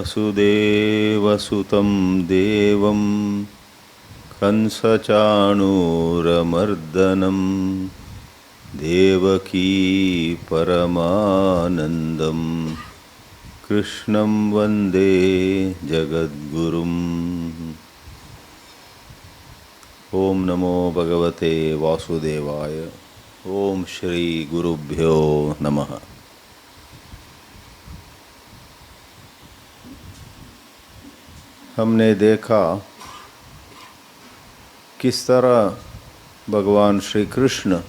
वसुदेवसुतं देवं कंसचाणूरमर्दनं देवकी परमानन्दं कृष्णं वन्दे जगद्गुरुम्। ओम नमो भगवते वासुदेवाय। ओम श्री गुरुभ्यो नमः। हमने देखा किस तरह भगवान श्री कृष्ण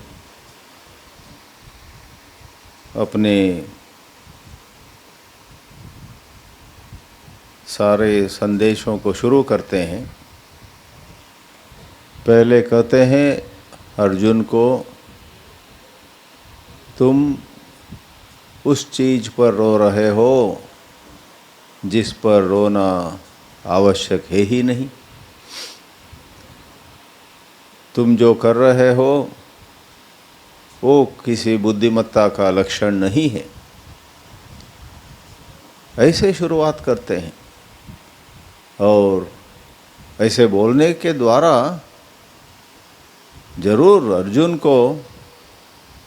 अपने सारे संदेशों को शुरू करते हैं। पहले कहते हैं अर्जुन को, तुम उस चीज़ पर रो रहे हो जिस पर रोना आवश्यक है ही नहीं। तुम जो कर रहे हो वो किसी बुद्धिमत्ता का लक्षण नहीं है। ऐसे शुरुआत करते हैं और ऐसे बोलने के द्वारा जरूर अर्जुन को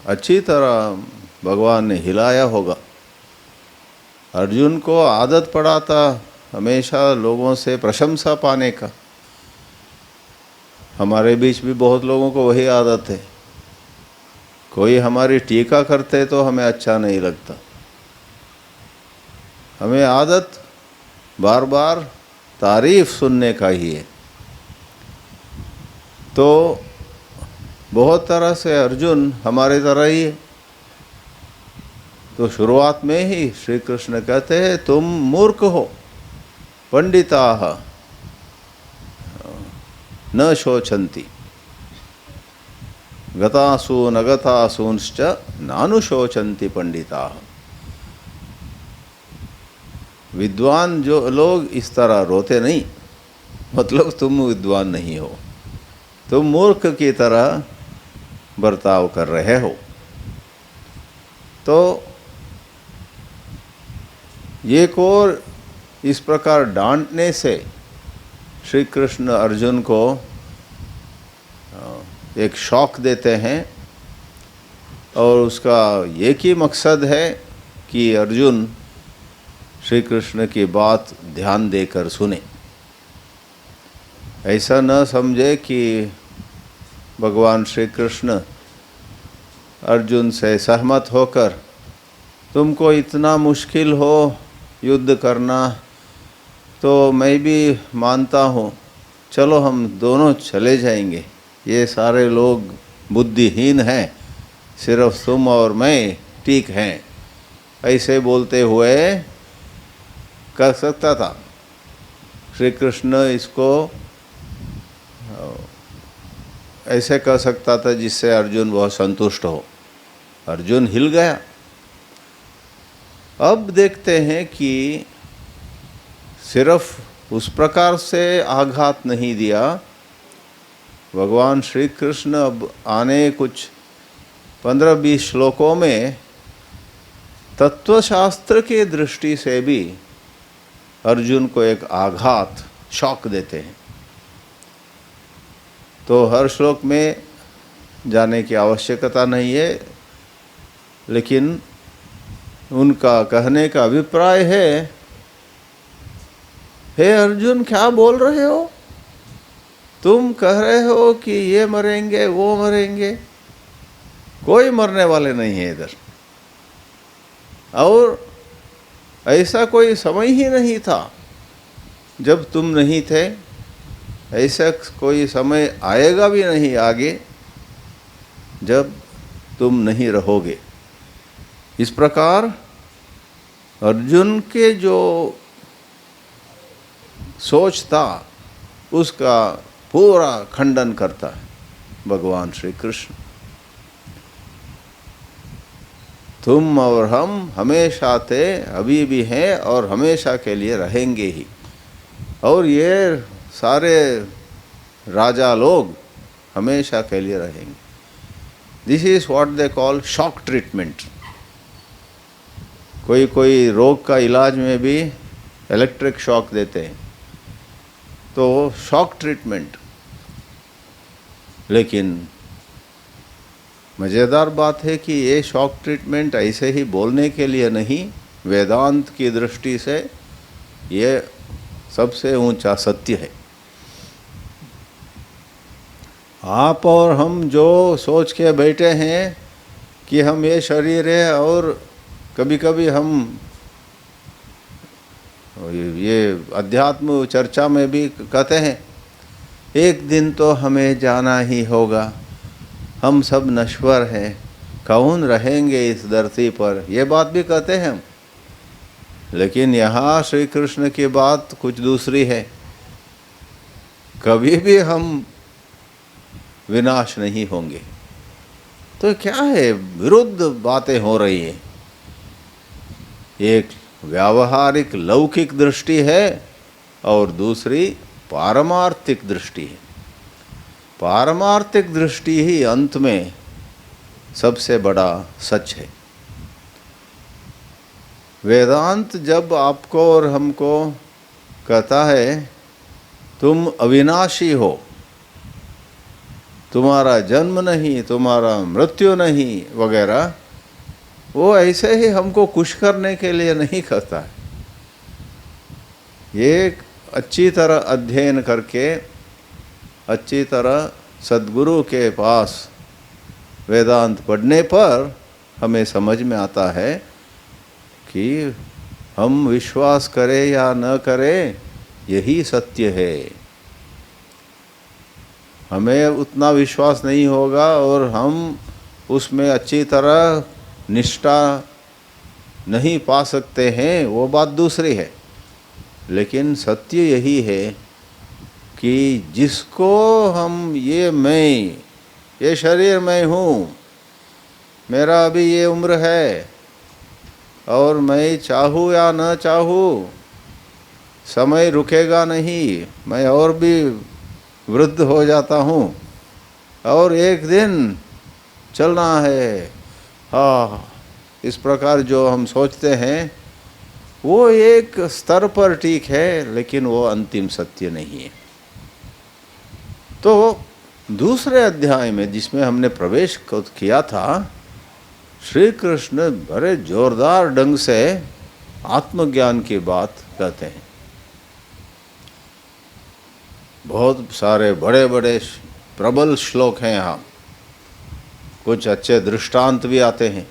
अच्छी तरह भगवान ने हिलाया होगा। अर्जुन को आदत पड़ा था हमेशा लोगों से प्रशंसा पाने का। हमारे बीच भी बहुत लोगों को वही आदत है। कोई हमारी टीका करते तो हमें अच्छा नहीं लगता। हमें आदत बार बार तारीफ सुनने का ही है। तो बहुत तरह से अर्जुन हमारे तरह ही है। तो शुरुआत में ही श्री कृष्ण कहते हैं तुम मूर्ख हो, पंडिताः न शोचन्ति, गतासून अगतासूंश्च नानुशोचन्ति पंडिताः। विद्वान जो लोग इस तरह रोते नहीं, मतलब तुम विद्वान नहीं हो, तुम मूर्ख की तरह बर्ताव कर रहे हो। तो ये को इस प्रकार डांटने से श्री कृष्ण अर्जुन को एक शॉक देते हैं और उसका एक ही मकसद है कि अर्जुन श्री कृष्ण की बात ध्यान देकर सुने। ऐसा न समझे कि भगवान श्री कृष्ण अर्जुन से सहमत होकर तुमको इतना मुश्किल हो युद्ध करना तो मैं भी मानता हूँ, चलो हम दोनों चले जाएंगे, ये सारे लोग बुद्धिहीन हैं, सिर्फ तुम और मैं ठीक हैं, ऐसे बोलते हुए कर सकता था। श्री कृष्ण इसको ऐसे कर सकता था जिससे अर्जुन बहुत संतुष्ट हो। अर्जुन हिल गया। अब देखते हैं कि सिर्फ उस प्रकार से आघात नहीं दिया। भगवान श्री कृष्ण अब आने कुछ 15-20 श्लोकों में तत्वशास्त्र के दृष्टि से भी अर्जुन को एक आघात, शॉक देते हैं। तो हर श्लोक में जाने की आवश्यकता नहीं है, लेकिन उनका कहने का अभिप्राय है, हे अर्जुन क्या बोल रहे हो? तुम कह रहे हो कि ये मरेंगे वो मरेंगे, कोई मरने वाले नहीं है इधर। और ऐसा कोई समय ही नहीं था जब तुम नहीं थे, ऐसा कोई समय आएगा भी नहीं आगे जब तुम नहीं रहोगे। इस प्रकार अर्जुन के जो सोच था उसका पूरा खंडन करता है भगवान श्री कृष्ण। तुम और हम हमेशा थे, अभी भी हैं और हमेशा के लिए रहेंगे ही। और ये सारे राजा लोग हमेशा के लिए रहेंगे। This is what they call shock treatment. कोई कोई रोग का इलाज में भी इलेक्ट्रिक शॉक देते हैं, तो शॉक ट्रीटमेंट। लेकिन मज़ेदार बात है कि ये शॉक ट्रीटमेंट ऐसे ही बोलने के लिए नहीं, वेदांत की दृष्टि से ये सबसे ऊंचा सत्य है। आप और हम जो सोच के बैठे हैं कि हम ये शरीर है, और कभी कभी हम ये अध्यात्म चर्चा में भी कहते हैं एक दिन तो हमें जाना ही होगा, हम सब नश्वर हैं, कौन रहेंगे इस धरती पर, ये बात भी कहते हैं हम। लेकिन यहाँ श्री कृष्ण की बात कुछ दूसरी है। कभी भी हम विनाश नहीं होंगे। तो क्या है, विरुद्ध बातें हो रही है। एक व्यावहारिक लौकिक दृष्टि है और दूसरी पारमार्थिक दृष्टि है। पारमार्थिक दृष्टि ही अंत में सबसे बड़ा सच है। वेदांत जब आपको और हमको कहता है तुम अविनाशी हो, तुम्हारा जन्म नहीं, तुम्हारा मृत्यु नहीं वगैरह, वो ऐसे ही हमको खुश करने के लिए नहीं कहता है। ये अच्छी तरह अध्ययन करके, अच्छी तरह सद्गुरु के पास वेदांत पढ़ने पर हमें समझ में आता है कि हम विश्वास करें या न करें, यही सत्य है। हमें उतना विश्वास नहीं होगा और हम उसमें अच्छी तरह निष्ठा नहीं पा सकते हैं, वो बात दूसरी है। लेकिन सत्य यही है कि जिसको हम ये शरीर मैं हूँ, मेरा अभी ये उम्र है और मैं चाहूँ या न चाहूँ समय रुकेगा नहीं, मैं और भी वृद्ध हो जाता हूँ और एक दिन चलना है। हाँ, इस प्रकार जो हम सोचते हैं वो एक स्तर पर ठीक है, लेकिन वो अंतिम सत्य नहीं है। तो दूसरे अध्याय में जिसमें हमने प्रवेश किया था, श्री कृष्ण बड़े जोरदार ढंग से आत्मज्ञान की बात कहते हैं। बहुत सारे बड़े बड़े प्रबल श्लोक हैं यहाँ, कुछ अच्छे दृष्टांत भी आते हैं।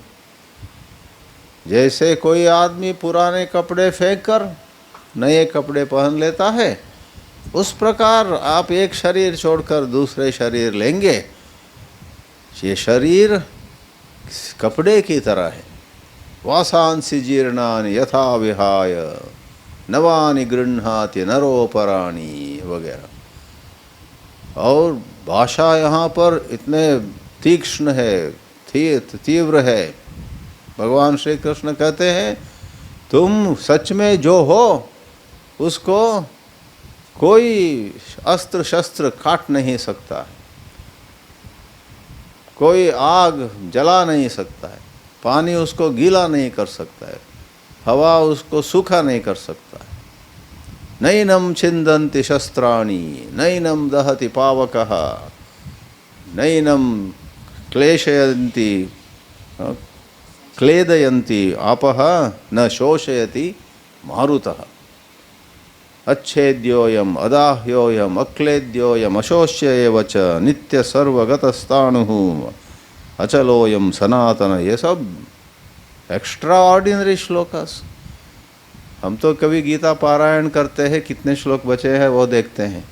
जैसे कोई आदमी पुराने कपड़े फेंक कर नए कपड़े पहन लेता है, उस प्रकार आप एक शरीर छोड़कर दूसरे शरीर लेंगे। ये शरीर कपड़े की तरह है। वासांसि जीर्णानि यथा विहाय नवानि गृह्णाति नरोपराणि वगैरह। और भाषा यहाँ पर इतने तीक्ष्ण है, तीव्र है। भगवान श्री कृष्ण कहते हैं तुम सच में जो हो उसको कोई अस्त्र शस्त्र काट नहीं सकता, कोई आग जला नहीं सकता है, पानी उसको गीला नहीं कर सकता है, हवा उसको सूखा नहीं कर सकता है। नैनम छिंदन्ति शस्त्राणि नैनम दहति पावकः नैनम क्लेशयन्ति क्लेदयन्ति आपः न शोषयति मारुतः। अच्छेद्योयम अदाह्योयम अक्लेद्योयम अशोष्य एव च नित्य सर्वगतस्थाणुः अचलोयम सनातन। ये सब एक्स्ट्रा ऑर्डिनरी श्लोकस। हम तो कभी गीता पारायण करते हैं, कितने श्लोक बचे हैं वो देखते हैं।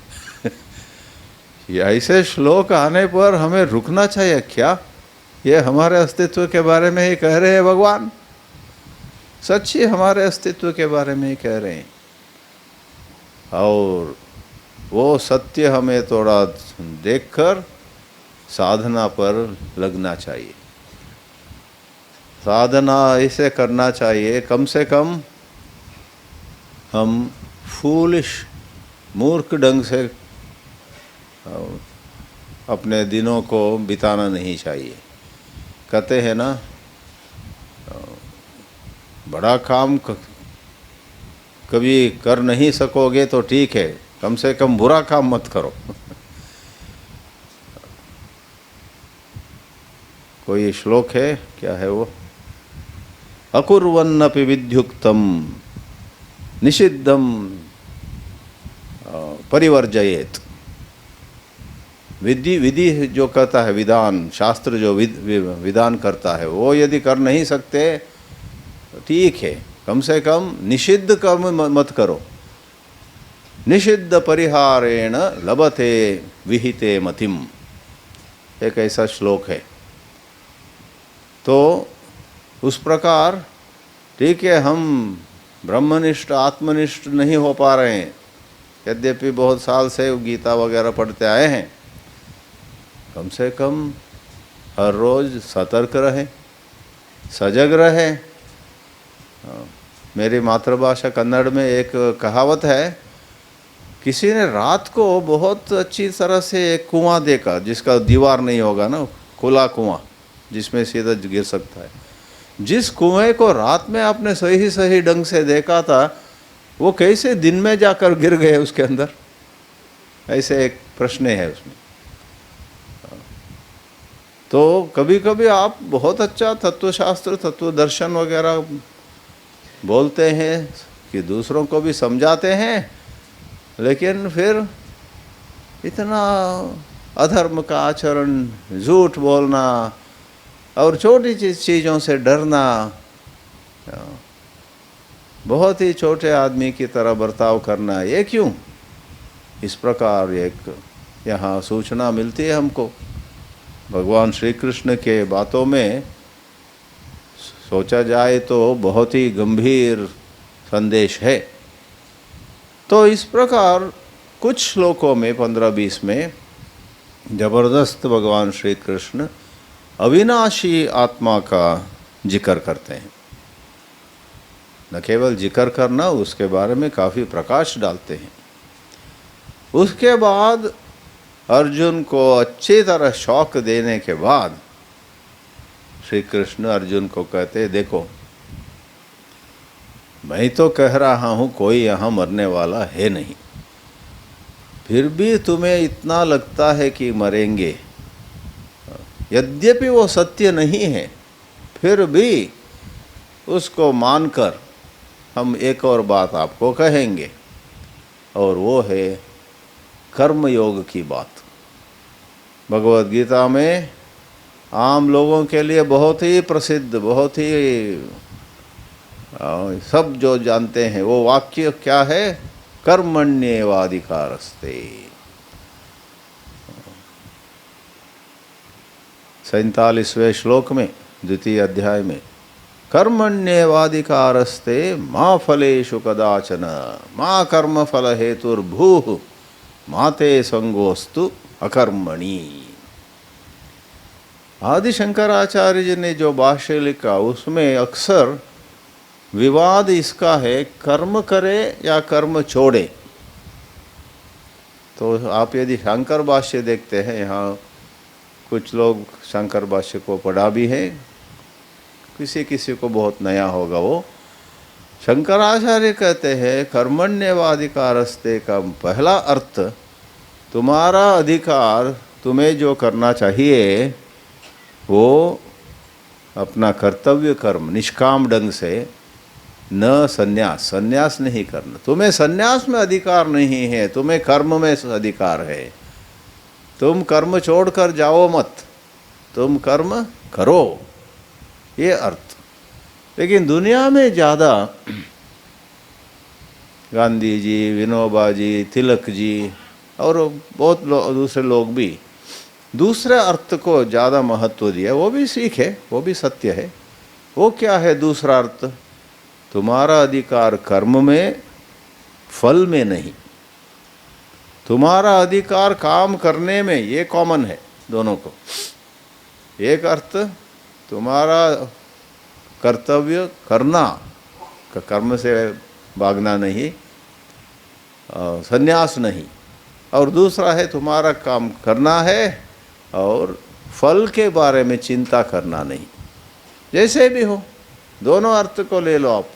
ये ऐसे श्लोक आने पर हमें रुकना चाहिए क्या? ये हमारे अस्तित्व के बारे में ही कह रहे हैं भगवान, सच्ची हमारे अस्तित्व के बारे में ही कह रहे हैं। और वो सत्य हमें थोड़ा देखकर साधना पर लगना चाहिए। साधना ऐसे करना चाहिए, कम से कम हम फूलिश मूर्ख ढंग से अपने दिनों को बिताना नहीं चाहिए। कहते हैं ना, बड़ा काम कभी कर नहीं सकोगे तो ठीक है, कम से कम बुरा काम मत करो। कोई श्लोक है, क्या है वो, अकुर्वन्नपि विद्युक्तम निषिद्धम परिवर्जयेत। विधि जो कहता है, विधान शास्त्र जो विधान करता है, वो यदि कर नहीं सकते तो ठीक है, कम से कम निषिद्ध कर्म मत करो। निषिद्ध परिहारेण लभते विहिते मतिम, एक ऐसा श्लोक है। तो उस प्रकार ठीक है, हम ब्रह्मनिष्ठ आत्मनिष्ठ नहीं हो पा रहे हैं, यद्यपि बहुत साल से गीता वगैरह पढ़ते आए हैं, कम से कम हर रोज़ सतर्क रहें, सजग रहें। मेरी मातृभाषा कन्नड़ में एक कहावत है, किसी ने रात को बहुत अच्छी तरह से एक कुआं देखा, जिसका दीवार नहीं होगा ना, खुला कुआं जिसमें सीधा गिर सकता है। जिस कुएं को रात में आपने सही ढंग से देखा था, वो कैसे दिन में जाकर गिर गए उसके अंदर, ऐसे एक प्रश्न है उसमें। तो कभी कभी आप बहुत अच्छा तत्वशास्त्र तत्व दर्शन वगैरह बोलते हैं कि दूसरों को भी समझाते हैं, लेकिन फिर इतना अधर्म का आचरण, झूठ बोलना और छोटी चीज़ों से डरना, बहुत ही छोटे आदमी की तरह बर्ताव करना, ये क्यों? इस प्रकार एक यहाँ सूचना मिलती है हमको भगवान श्री कृष्ण के बातों में। सोचा जाए तो बहुत ही गंभीर संदेश है। तो इस प्रकार कुछ श्लोकों में 15-20 में जबरदस्त भगवान श्री कृष्ण अविनाशी आत्मा का जिक्र करते हैं। न केवल जिक्र करना, उसके बारे में काफ़ी प्रकाश डालते हैं। उसके बाद अर्जुन को अच्छी तरह शौक देने के बाद श्री कृष्ण अर्जुन को कहते, देखो मैं तो कह रहा हूँ कोई यहाँ मरने वाला है नहीं, फिर भी तुम्हें इतना लगता है कि मरेंगे, यद्यपि वो सत्य नहीं है, फिर भी उसको मानकर हम एक और बात आपको कहेंगे, और वो है कर्म योग की बात। भगवद गीता में आम लोगों के लिए बहुत ही प्रसिद्ध, बहुत ही सब जो जानते हैं वो वाक्य क्या है, कर्मण्येवाधिकारस्ते। 47वें श्लोक में, द्वितीय अध्याय में, कर्मण्येवाधिकारस्ते मा फलेषु कदाचन मा कर्म फल हेतुर्भूः माते संगोस्तु अकर्मणि। आदि शंकराचार्य जी ने जो भाष्य लिखा, उसमें अक्सर विवाद इसका है, कर्म करे या कर्म छोड़े। तो आप यदि शंकर भाष्य देखते हैं, यहाँ कुछ लोग शंकर भाष्य को पढ़ा भी है, किसी किसी को बहुत नया होगा वो। शंकराचार्य कहते हैं कर्मण्येवाधिकारस्ते का पहला अर्थ, तुम्हारा अधिकार, तुम्हें जो करना चाहिए वो अपना कर्तव्य कर्म निष्काम ढंग से, न संन्यास नहीं करना। तुम्हें संन्यास में अधिकार नहीं है, तुम्हें कर्म में अधिकार है। तुम कर्म छोड़कर जाओ मत, तुम कर्म करो, ये अर्थ। लेकिन दुनिया में ज़्यादा गांधी जी, विनोबा जी, तिलक जी और बहुत दूसरे लोग भी दूसरे अर्थ को ज़्यादा महत्व दिया। वो भी सीख है, वो भी सत्य है। वो क्या है दूसरा अर्थ? तुम्हारा अधिकार कर्म में, फल में नहीं। तुम्हारा अधिकार काम करने में, ये कॉमन है दोनों को। एक अर्थ तुम्हारा कर्तव्य करना, कर्म से भागना नहीं, संन्यास नहीं। और दूसरा है तुम्हारा काम करना है और फल के बारे में चिंता करना नहीं। जैसे भी हो, दोनों अर्थ को ले लो आप।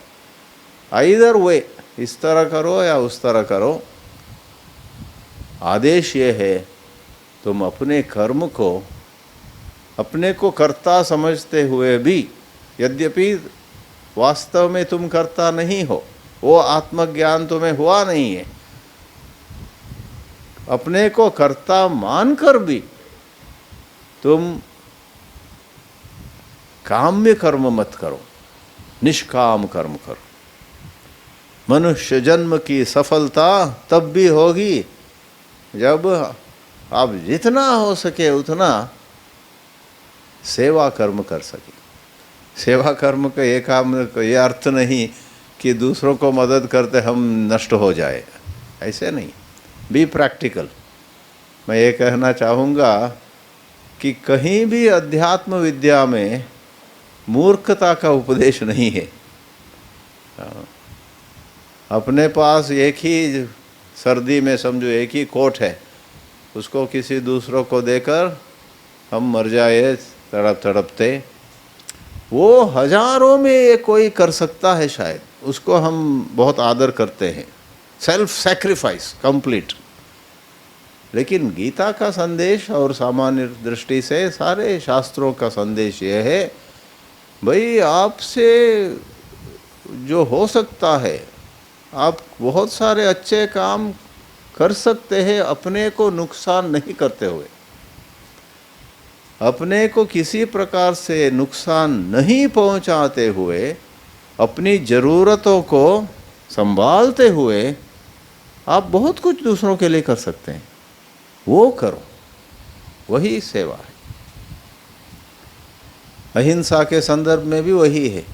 आइदर वे, इस तरह करो या उस तरह करो। आदेश ये है, तुम अपने कर्म को अपने को कर्ता समझते हुए भी, यद्यपि वास्तव में तुम कर्ता नहीं हो, वो आत्मज्ञान तुम्हें हुआ नहीं है, अपने को कर्ता मानकर भी तुम काम्य कर्म मत करो, निष्काम कर्म करो। मनुष्य जन्म की सफलता तब भी होगी जब आप जितना हो सके उतना सेवा कर्म कर सके। सेवा कर्म का ये काम, ये अर्थ नहीं कि दूसरों को मदद करते हम नष्ट हो जाए, ऐसे नहीं। Be practical. मैं ये कहना चाहूँगा कि कहीं भी अध्यात्म विद्या में मूर्खता का उपदेश नहीं है। अपने पास एक ही, सर्दी में समझो एक ही कोट है, उसको किसी दूसरों को देकर हम मर जाए तड़प तड़पते। वो हजारों में ये कोई कर सकता है शायद, उसको हम बहुत आदर करते हैं, सेल्फ सैक्रिफाइस कंप्लीट। लेकिन गीता का संदेश और सामान्य दृष्टि से सारे शास्त्रों का संदेश ये है, भाई आपसे जो हो सकता है, आप बहुत सारे अच्छे काम कर सकते हैं अपने को नुकसान नहीं करते हुए। अपने को किसी प्रकार से नुकसान नहीं पहुंचाते हुए, अपनी ज़रूरतों को संभालते हुए आप बहुत कुछ दूसरों के लिए कर सकते हैं। वो करो, वही सेवा है। अहिंसा के संदर्भ में भी वही है।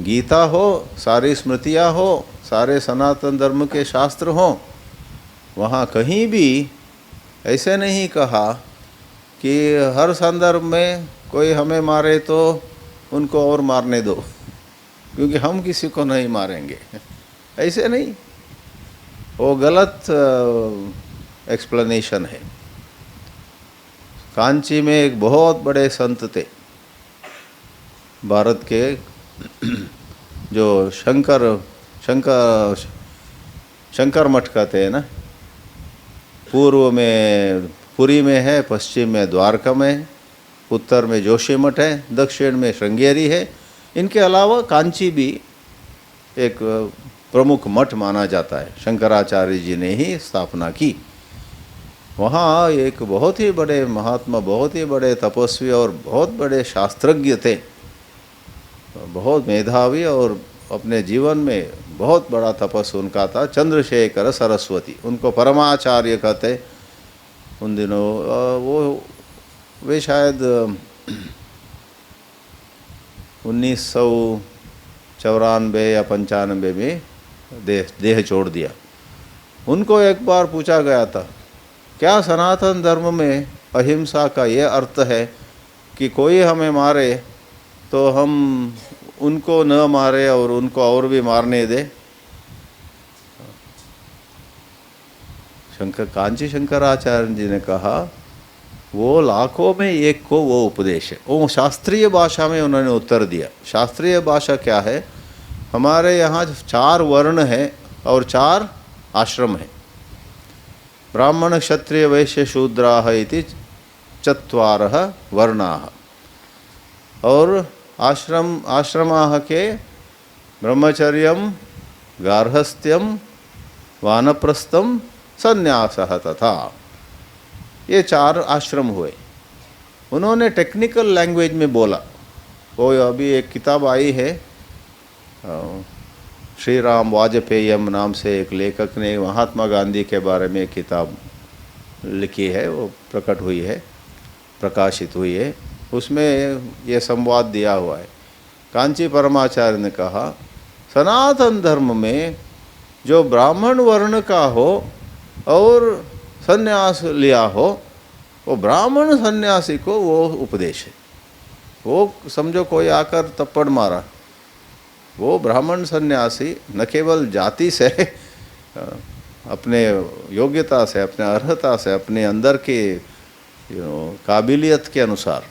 गीता हो, सारी स्मृतियाँ हो, सारे सनातन धर्म के शास्त्र हों, वहाँ कहीं भी ऐसे नहीं कहा कि हर संदर्भ में कोई हमें मारे तो उनको और मारने दो, क्योंकि हम किसी को नहीं मारेंगे। ऐसे नहीं, वो गलत एक्सप्लेनेशन है। कांची में एक बहुत बड़े संत थे भारत के, जो शंकर मठ कहते हैं ना। पूर्व में पुरी में है, पश्चिम में द्वारका में, उत्तर में जोशी मठ है, दक्षिण में श्रृंगेरी है। इनके अलावा कांची भी एक प्रमुख मठ माना जाता है, शंकराचार्य जी ने ही स्थापना की। वहाँ एक बहुत ही बड़े महात्मा, बहुत ही बड़े तपस्वी और बहुत बड़े शास्त्रज्ञ थे, बहुत मेधावी, और अपने जीवन में बहुत बड़ा तपस्या उनका था। चंद्रशेखर सरस्वती, उनको परमाचार्य कहते उन दिनों। वे शायद 1994 या 95 में देह छोड़ दिया। उनको एक बार पूछा गया था, क्या सनातन धर्म में अहिंसा का ये अर्थ है कि कोई हमें मारे तो हम उनको न मारे और उनको और भी मारने दे? कांची शंकराचार्य जी ने कहा, वो लाखों में एक को वो उपदेश है। वो शास्त्रीय भाषा में उन्होंने उत्तर दिया। शास्त्रीय भाषा क्या है? हमारे यहाँ 4 वर्ण हैं और 4 आश्रम हैं। ब्राह्मण क्षत्रिय वैश्य शूद्राः इति 4 वर्णाः। और आश्रमाः के ब्रह्मचर्यम, गार्हस्थ्यम, वानप्रस्थम, संन्यासः तथा, ये 4 आश्रम हुए। उन्होंने टेक्निकल लैंग्वेज में बोला। वो अभी एक किताब आई है, श्री राम वाजपेयीम नाम से एक लेखक ने महात्मा गांधी के बारे में एक किताब लिखी है, वो प्रकट हुई है, प्रकाशित हुई है, उसमें ये संवाद दिया हुआ है। कांची परमाचार्य ने कहा सनातन धर्म में जो ब्राह्मण वर्ण का हो और सन्यास लिया हो, वो ब्राह्मण सन्यासी को वो उपदेश है। वो समझो कोई आकर थप्पड़ मारा, वो ब्राह्मण सन्यासी न केवल जाति से, अपने योग्यता से, अपने अर्हता से, अपने अंदर के काबिलियत के अनुसार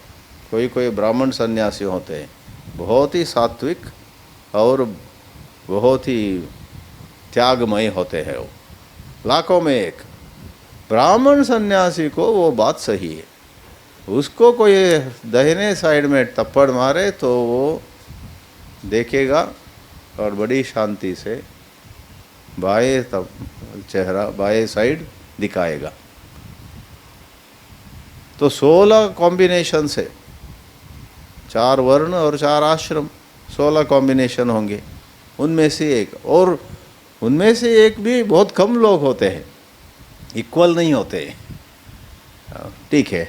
कोई कोई ब्राह्मण सन्यासी होते हैं, बहुत ही सात्विक और बहुत ही त्यागमय होते हैं। वो लाखों में एक ब्राह्मण सन्यासी को वो बात सही है, उसको कोई दाहिने साइड में थप्पड़ मारे तो वो देखेगा और बड़ी शांति से बाएं चेहरा, बाएं साइड दिखाएगा। तो 16 कॉम्बिनेशन से, 4 वर्ण और 4 आश्रम, 16 कॉम्बिनेशन होंगे, उनमें से एक, और उनमें से एक भी बहुत कम लोग होते हैं, इक्वल नहीं होते। ठीक है,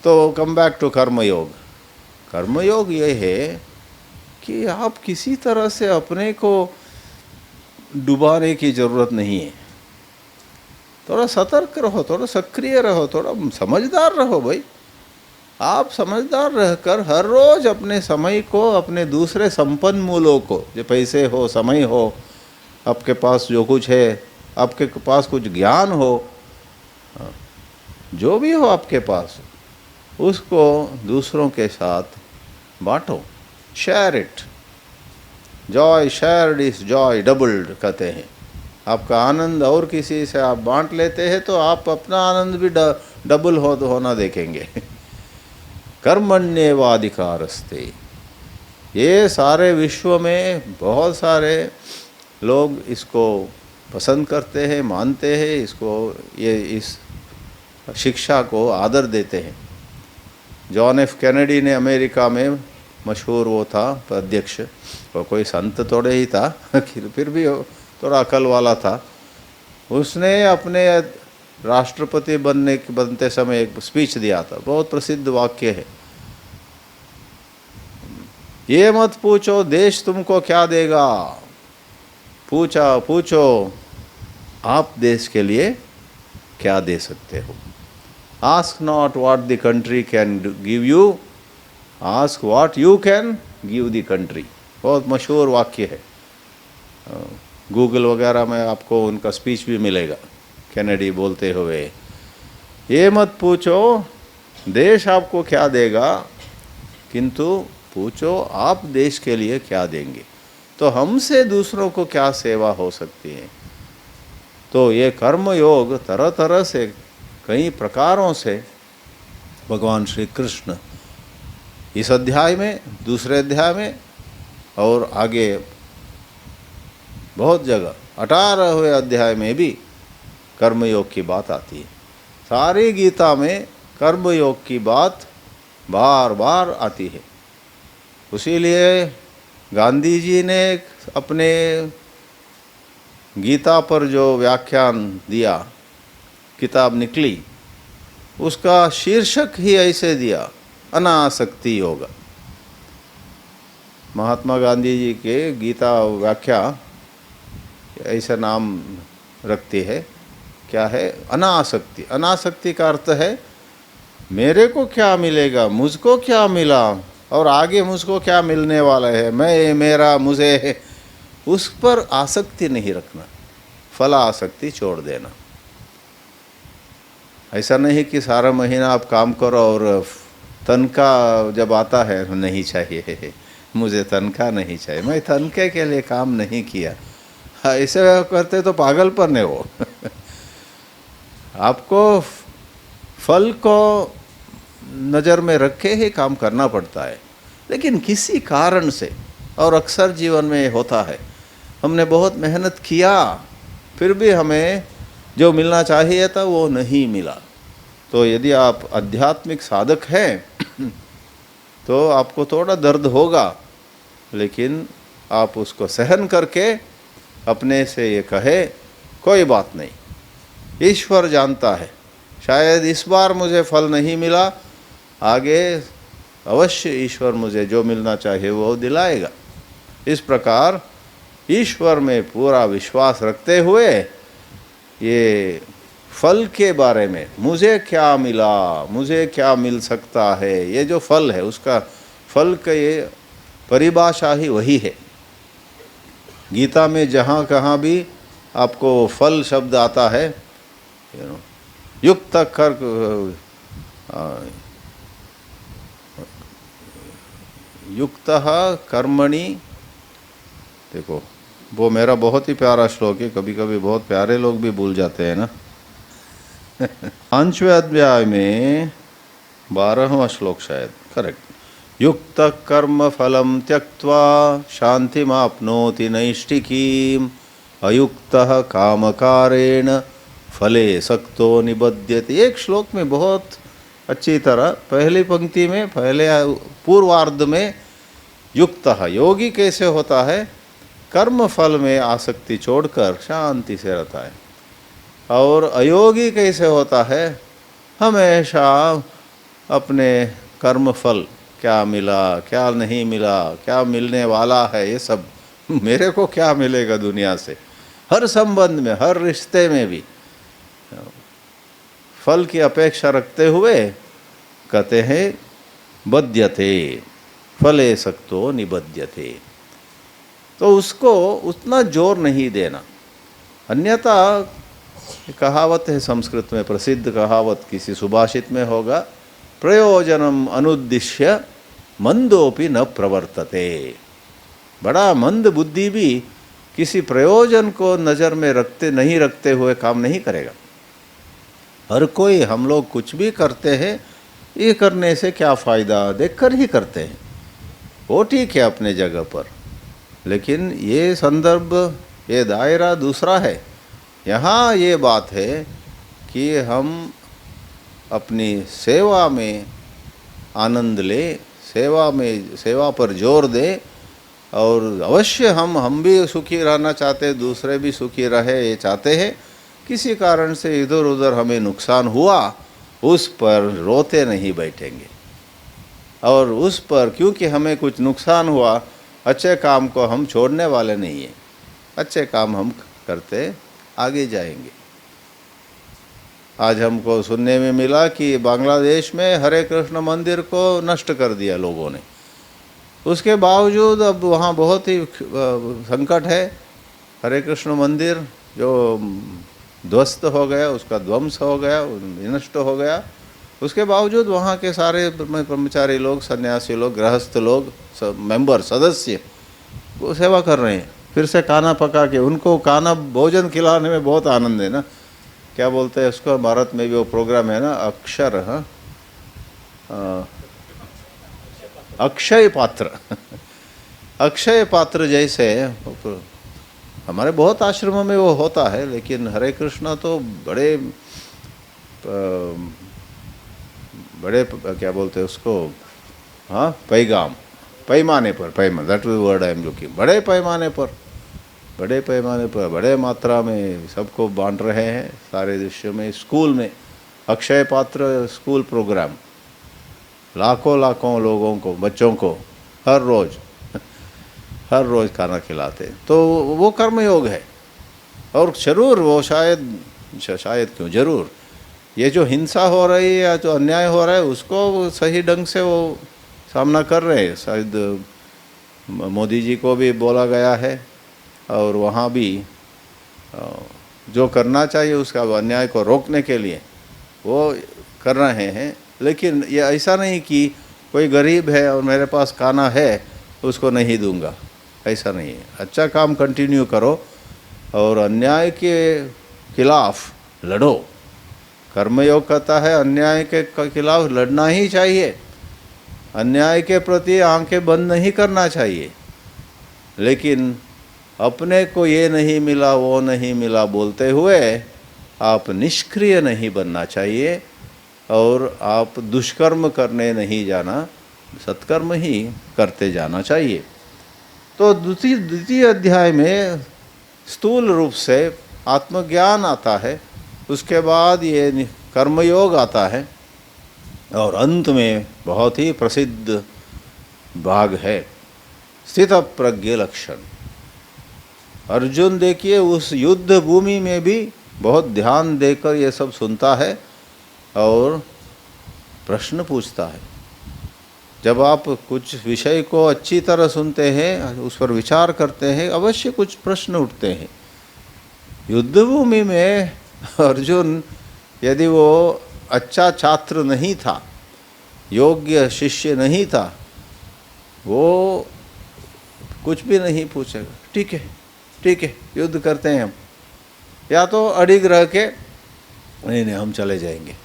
तो कम बैक टू कर्मयोग। कर्मयोग ये है कि आप किसी तरह से अपने को डुबाने की ज़रूरत नहीं है। थोड़ा सतर्क रहो, थोड़ा सक्रिय रहो, थोड़ा समझदार रहो भाई। आप समझदार रहकर हर रोज़ अपने समय को, अपने दूसरे संपन्नमूलों को, जो पैसे हो, समय हो, आपके पास जो कुछ है, आपके पास कुछ ज्ञान हो, जो भी हो आपके पास, उसको दूसरों के साथ बांटो। Share it. Joy shared is joy doubled कहते हैं। आपका आनंद और किसी से आप बांट लेते हैं तो आप अपना आनंद भी डबल होना देखेंगे। कर्मण्येवाधिकारस्ते। ये सारे विश्व में बहुत सारे लोग इसको पसंद करते हैं, मानते हैं, इसको, ये इस शिक्षा को आदर देते हैं। जॉन एफ कैनेडी ने अमेरिका में मशहूर वो था अध्यक्ष, वो कोई संत थोड़े ही था, फिर भी थोड़ा अकल वाला था। उसने अपने राष्ट्रपति बनते समय एक स्पीच दिया था, बहुत प्रसिद्ध वाक्य है, ये मत पूछो देश तुमको क्या देगा, पूछो आप देश के लिए क्या दे सकते हो। Ask not what the country can give you, ask what you can give the country. बहुत मशहूर वाक्य है, गूगल वगैरह में आपको उनका स्पीच भी मिलेगा, कैनेडी बोलते हुए। ये मत पूछो देश आपको क्या देगा, किंतु पूछो आप देश के लिए क्या देंगे, तो हमसे दूसरों को क्या सेवा हो सकती है। तो ये कर्म योग तरह तरह से, कई प्रकारों से भगवान श्री कृष्ण इस अध्याय में, दूसरे अध्याय में और आगे बहुत जगह 18वें अध्याय में भी कर्मयोग की बात आती है। सारी गीता में कर्मयोग की बात बार बार आती है। उसीलिए गांधी जी ने अपने गीता पर जो व्याख्यान दिया, किताब निकली, उसका शीर्षक ही ऐसे दिया, अनासक्ति योग। महात्मा गांधी जी के गीता व्याख्या ऐसा नाम रखती है, क्या है, अनासक्ति। अनासक्ति का अर्थ है मेरे को क्या मिलेगा, मुझको क्या मिला और आगे मुझको क्या मिलने वाला है, मैं, मेरा, मुझे, उस पर आसक्ति नहीं रखना, फल आसक्ति छोड़ देना। ऐसा नहीं कि सारा महीना आप काम करो और तनख्वाह जब आता है नहीं चाहिए, मुझे तनख्वाह नहीं चाहिए, मैं तनख्वाह के लिए काम नहीं किया। ऐसे करते तो पागलपन है वो। आपको फल को नज़र में रखे ही काम करना पड़ता है, लेकिन किसी कारण से, और अक्सर जीवन में होता है, हमने बहुत मेहनत किया फिर भी हमें जो मिलना चाहिए था वो नहीं मिला। तो यदि आप आध्यात्मिक साधक हैं तो आपको थोड़ा दर्द होगा, लेकिन आप उसको सहन करके अपने से ये कहे कोई बात नहीं, ईश्वर जानता है, शायद इस बार मुझे फल नहीं मिला, आगे अवश्य ईश्वर मुझे जो मिलना चाहिए वो दिलाएगा। इस प्रकार ईश्वर में पूरा विश्वास रखते हुए ये फल के बारे में, मुझे क्या मिला, मुझे क्या मिल सकता है, ये जो फल है उसका फल का ये परिभाषा ही वही है। गीता में जहाँ कहाँ भी आपको फल शब्द आता है, युक्त युक्तः कर्मणि, देखो वो मेरा बहुत ही प्यारा श्लोक है, कभी कभी बहुत प्यारे लोग भी भूल जाते हैं ना। 5वें अध्याय में 12वां श्लोक शायद, करेक्ट। युक्त कर्म फलम त्यक्त्वा शांतिमाप्नोति नैष्ठिकीम अयुक्तः कामकारेण फले सक्तो निबध्यते। एक श्लोक में बहुत अच्छी तरह पहली पंक्ति में, पहले पूर्वार्ध में युक्तः योगी कैसे होता है, कर्म फल में आसक्ति छोड़कर शांति से रहता है, और अयोगी कैसे होता है, हमेशा अपने कर्म फल, क्या मिला क्या नहीं मिला, क्या मिलने वाला है, ये सब मेरे को क्या मिलेगा दुनिया से, हर संबंध में, हर रिश्ते में भी फल की अपेक्षा रखते हुए कहते हैं बध्यते फले सक्तो निबध्यते। तो उसको उतना जोर नहीं देना, अन्यथा कहावत है संस्कृत में, प्रसिद्ध कहावत किसी सुभाषित में होगा, प्रयोजनम अनुद्दिश्य मंदोपि न प्रवर्तते। बड़ा मंद बुद्धि भी किसी प्रयोजन को नज़र में नहीं रखते हुए काम नहीं करेगा। हर कोई, हम लोग कुछ भी करते हैं, ये करने से क्या फ़ायदा देखकर ही करते हैं, वो ठीक है अपने जगह पर, लेकिन ये संदर्भ, ये दायरा दूसरा है। यहाँ ये बात है कि हम अपनी सेवा में आनंद ले, सेवा पर जोर दें, और अवश्य हम भी सुखी रहना चाहते हैं, दूसरे भी सुखी रहे ये चाहते हैं। किसी कारण से इधर उधर हमें नुकसान हुआ, उस पर रोते नहीं बैठेंगे, और उस पर क्योंकि हमें कुछ नुकसान हुआ, अच्छे काम को हम छोड़ने वाले नहीं हैं, अच्छे काम हम करते आगे जाएंगे। आज हमको सुनने में मिला कि बांग्लादेश में हरे कृष्ण मंदिर को नष्ट कर दिया लोगों ने, उसके बावजूद अब वहाँ बहुत ही संकट है। हरे कृष्ण मंदिर जो ध्वस्त हो गया, उसका ध्वंस हो गया, नष्ट हो गया, उसके बावजूद वहाँ के सारे ब्रह्मचारी लोग, सन्यासी लोग, गृहस्थ लोग, मेंबर, सदस्य वो सेवा कर रहे हैं। फिर से खाना पका के उनको खाना भोजन खिलाने में बहुत आनंद है ना। क्या बोलते हैं उसको, भारत में भी वो प्रोग्राम है ना, अक्षय पात्र अक्षय पात्र जैसे हमारे बहुत आश्रमों में वो होता है, लेकिन हरे कृष्णा तो बड़े क्या बोलते हैं उसको, हाँ, पैमाने पर, that is word I am looking, बड़े पैमाने पर, बड़े मात्रा में सबको बांट रहे हैं सारे देशों में। स्कूल में अक्षय पात्र स्कूल प्रोग्राम, लाखों लोगों को, बच्चों को हर रोज़ खाना खिलाते। तो वो कर्मयोग है। और जरूर वो शायद क्यों, जरूर ये जो हिंसा हो रही है या जो अन्याय हो रहा है उसको सही ढंग से वो सामना कर रहे हैं। शायद मोदी जी को भी बोला गया है, और वहाँ भी जो करना चाहिए उसका अन्याय को रोकने के लिए वो कर रहे हैं। लेकिन ये ऐसा नहीं कि कोई गरीब है और मेरे पास खाना है उसको नहीं दूंगा, ऐसा नहीं है। अच्छा काम कंटिन्यू करो और अन्याय के खिलाफ लड़ो। कर्मयोग कहता है अन्याय के खिलाफ लड़ना ही चाहिए, अन्याय के प्रति आंखें बंद नहीं करना चाहिए। लेकिन अपने को ये नहीं मिला वो नहीं मिला बोलते हुए आप निष्क्रिय नहीं बनना चाहिए, और आप दुष्कर्म करने नहीं जाना, सत्कर्म ही करते जाना चाहिए। तो द्वितीय अध्याय में स्थूल रूप से आत्मज्ञान आता है, उसके बाद ये कर्मयोग आता है और अंत में बहुत ही प्रसिद्ध भाग है स्थित प्रज्ञ लक्षण। अर्जुन देखिए उस युद्ध भूमि में भी बहुत ध्यान देकर ये सब सुनता है और प्रश्न पूछता है। जब आप कुछ विषय को अच्छी तरह सुनते हैं, उस पर विचार करते हैं, अवश्य कुछ प्रश्न उठते हैं। युद्ध भूमि में अर्जुन यदि वो अच्छा छात्र नहीं था, योग्य शिष्य नहीं था, वो कुछ भी नहीं पूछेगा। ठीक है, ठीक है, युद्ध करते हैं हम, या तो अडिग रह के नहीं नहीं हम चले जाएंगे।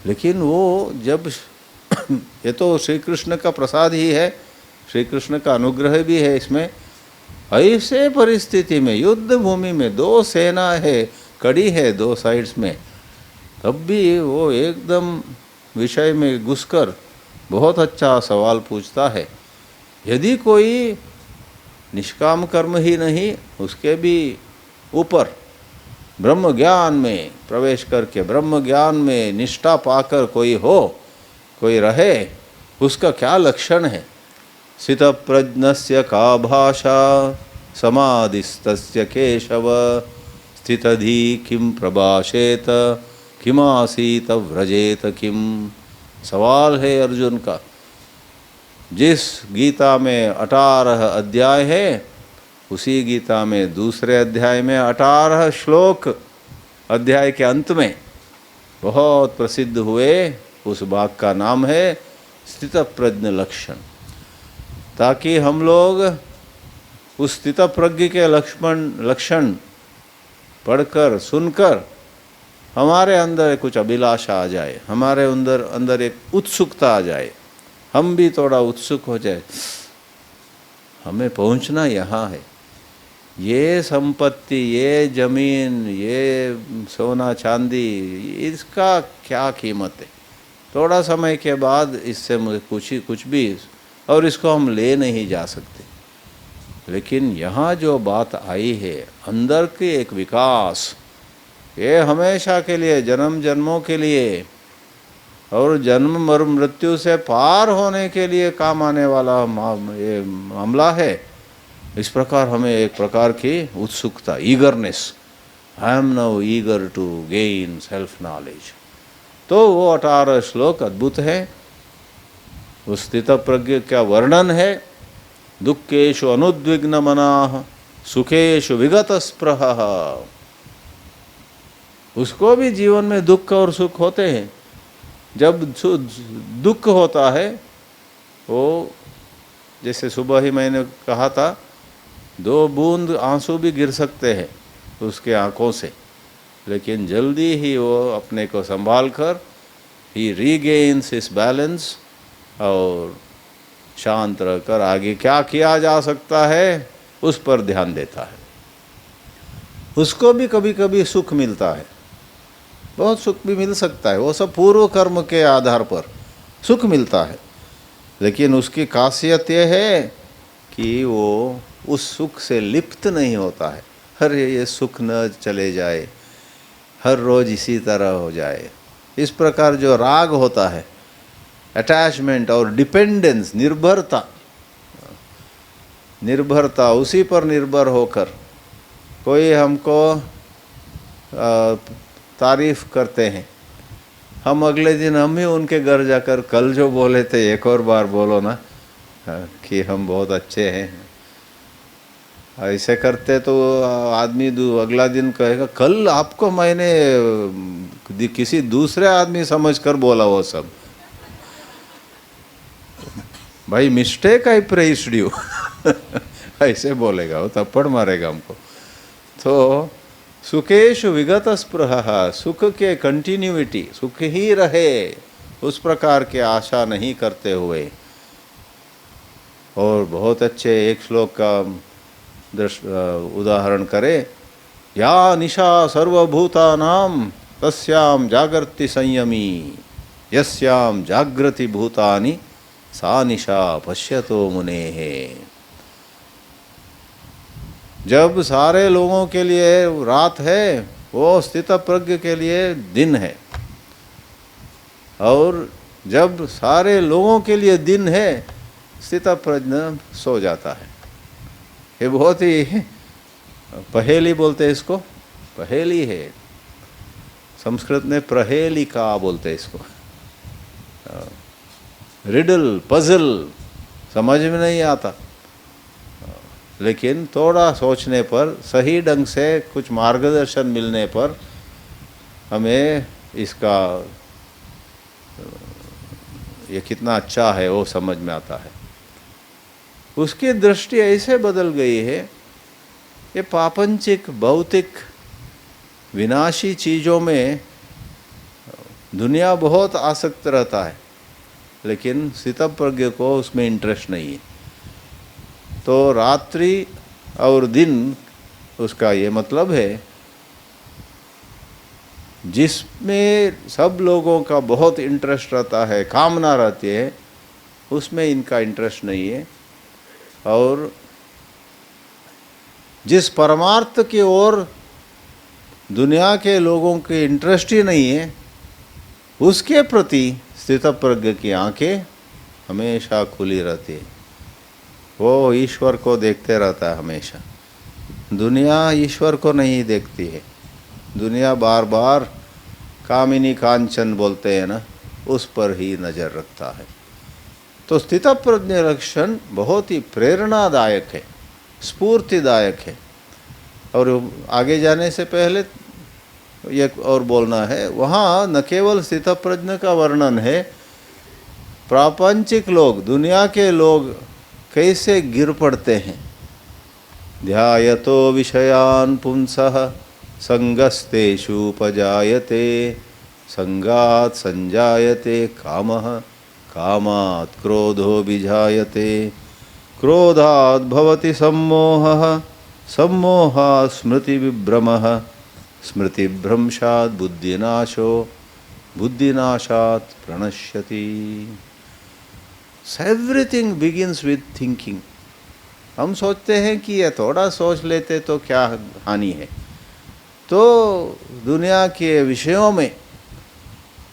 लेकिन वो जब ये तो श्री कृष्ण का प्रसाद ही है, श्री कृष्ण का अनुग्रह भी है इसमें। ऐसे परिस्थिति में युद्ध भूमि में दो सेना है, कड़ी है दो साइड्स में, तब भी वो एकदम विषय में घुसकर बहुत अच्छा सवाल पूछता है। यदि कोई निष्काम कर्म ही नहीं, उसके भी ऊपर ब्रह्म ज्ञान में प्रवेश करके ब्रह्म ज्ञान में निष्ठा पाकर कोई हो, कोई रहे, उसका क्या लक्षण है। स्थित प्रज्ञस्य का भाषा समाधिस्तस्य केशव स्थितधि किम प्रभाषेत किमासीत व्रजेत किम। सवाल है अर्जुन का। जिस गीता में 18 अध्याय है, उसी गीता में दूसरे अध्याय में 18 श्लोक अध्याय के अंत में बहुत प्रसिद्ध हुए, उस भाग का नाम है स्थित प्रज्ञ लक्षण। ताकि हम लोग उस स्थित प्रज्ञ के लक्षण पढ़कर सुनकर हमारे अंदर कुछ अभिलाषा आ जाए, हमारे अंदर एक उत्सुकता आ जाए, हम भी थोड़ा उत्सुक हो जाए। हमें पहुंचना यहाँ है, ये संपत्ति, ये जमीन, ये सोना चांदी, इसका क्या कीमत है। थोड़ा समय के बाद इससे मुझे कुछ भी, और इसको हम ले नहीं जा सकते। लेकिन यहाँ जो बात आई है, अंदर की एक विकास, ये हमेशा के लिए, जन्म जन्मों के लिए और जन्म मर मृत्यु से पार होने के लिए काम आने वाला ये मामला है। इस प्रकार हमें एक प्रकार की उत्सुकता, eagerness, I am now eager to gain self knowledge. तो वो 18 श्लोक अद्भुत है। उस स्थित प्रज्ञ का वर्णन है। दुखेषु अनुद्विग्न मनाः सुखेषु विगत स्पृहः। उसको भी जीवन में दुख और सुख होते हैं। जब दुख होता है, वो जैसे सुबह ही मैंने कहा था, 2 बूंद आंसू भी गिर सकते हैं उसके आंखों से, लेकिन जल्दी ही वो अपने को संभाल कर ही रीगेन्स हिज बैलेंस और शांत रहकर आगे क्या किया जा सकता है उस पर ध्यान देता है। उसको भी कभी कभी सुख मिलता है, बहुत सुख भी मिल सकता है, वो सब पूर्व कर्म के आधार पर सुख मिलता है। लेकिन उसकी खासियत यह है कि वो उस सुख से लिप्त नहीं होता है। अरे ये सुख न चले जाए, हर रोज इसी तरह हो जाए। इस प्रकार जो राग होता है, अटैचमेंट और डिपेंडेंस, निर्भरता, उसी पर निर्भर होकर कोई हमको तारीफ करते हैं, हम अगले दिन हम ही उनके घर जाकर कल जो बोले थे एक और बार बोलो ना कि हम बहुत अच्छे हैं। ऐसे करते तो आदमी अगला दिन कहेगा कल आपको मैंने किसी दूसरे आदमी समझकर बोला वो सब। भाई मिस्टेक आई प्रेस्ड यू ऐसे बोलेगा वो, थप्पड़ मारेगा हमको। तो सुखेषु विगत स्पृहः, सुख के कंटिन्यूटी, सुख ही रहे उस प्रकार के आशा नहीं करते हुए। और बहुत अच्छे एक श्लोक का उदाहरण करें, या निशा सर्वभूतानां तस्यां जागर्ति संयमी यस्यां जागृति भूतानि सा निशा पश्यतो मुनेः। जब सारे लोगों के लिए रात है, वो स्थित प्रज्ञ के लिए दिन है। और जब सारे लोगों के लिए दिन है, स्थितप्रज्ञ सो जाता है। ये बहुत ही पहेली बोलते हैं इसको, पहेली है। संस्कृत में प्रहेलिका बोलते हैं इसको। रिडल, पजल समझ में नहीं आता, लेकिन थोड़ा सोचने पर, सही ढंग से कुछ मार्गदर्शन मिलने पर हमें इसका ये कितना अच्छा है वो समझ में आता है। उसकी दृष्टि ऐसे बदल गई है, ये पापंचिक भौतिक विनाशी चीज़ों में दुनिया बहुत आसक्त रहता है, लेकिन स्थितप्रज्ञ को उसमें इंटरेस्ट नहीं है। तो रात्रि और दिन, उसका ये मतलब है, जिसमें सब लोगों का बहुत इंटरेस्ट रहता है, कामना रहती है, उसमें इनका इंटरेस्ट नहीं है। और जिस परमार्थ की ओर दुनिया के लोगों के इंटरेस्ट ही नहीं है, उसके प्रति स्थितप्रज्ञ की आंखें हमेशा खुली रहती है। वो ईश्वर को देखते रहता है हमेशा। दुनिया ईश्वर को नहीं देखती है। दुनिया बार बार कामिनी कांचन बोलते हैं ना, उस पर ही नज़र रखता है। तो स्थितप्रज्ञ लक्षण बहुत ही प्रेरणादायक है, स्फूर्तिदायक है। और आगे जाने से पहले एक और बोलना है, वहाँ न केवल स्थितप्रज्ञ का वर्णन है, प्रापंचिक लोग, दुनिया के लोग कैसे गिर पड़ते हैं। ध्यायतो विषयान् पुंसः संगस्तेषुपजायते, संगात् संजायते कामः, कामात् क्रोधो विजायते, क्रोधात् भवति सम्मोहः, सम्मोहात् स्मृतिविभ्रमः, स्मृतिभ्रंशात् बुद्धिनाशो, बुद्धिनाशात् प्रणश्यति। Everything begins with thinking. हम सोचते हैं कि ये थोड़ा सोच लेते तो क्या हानि है। तो दुनिया के विषयों में,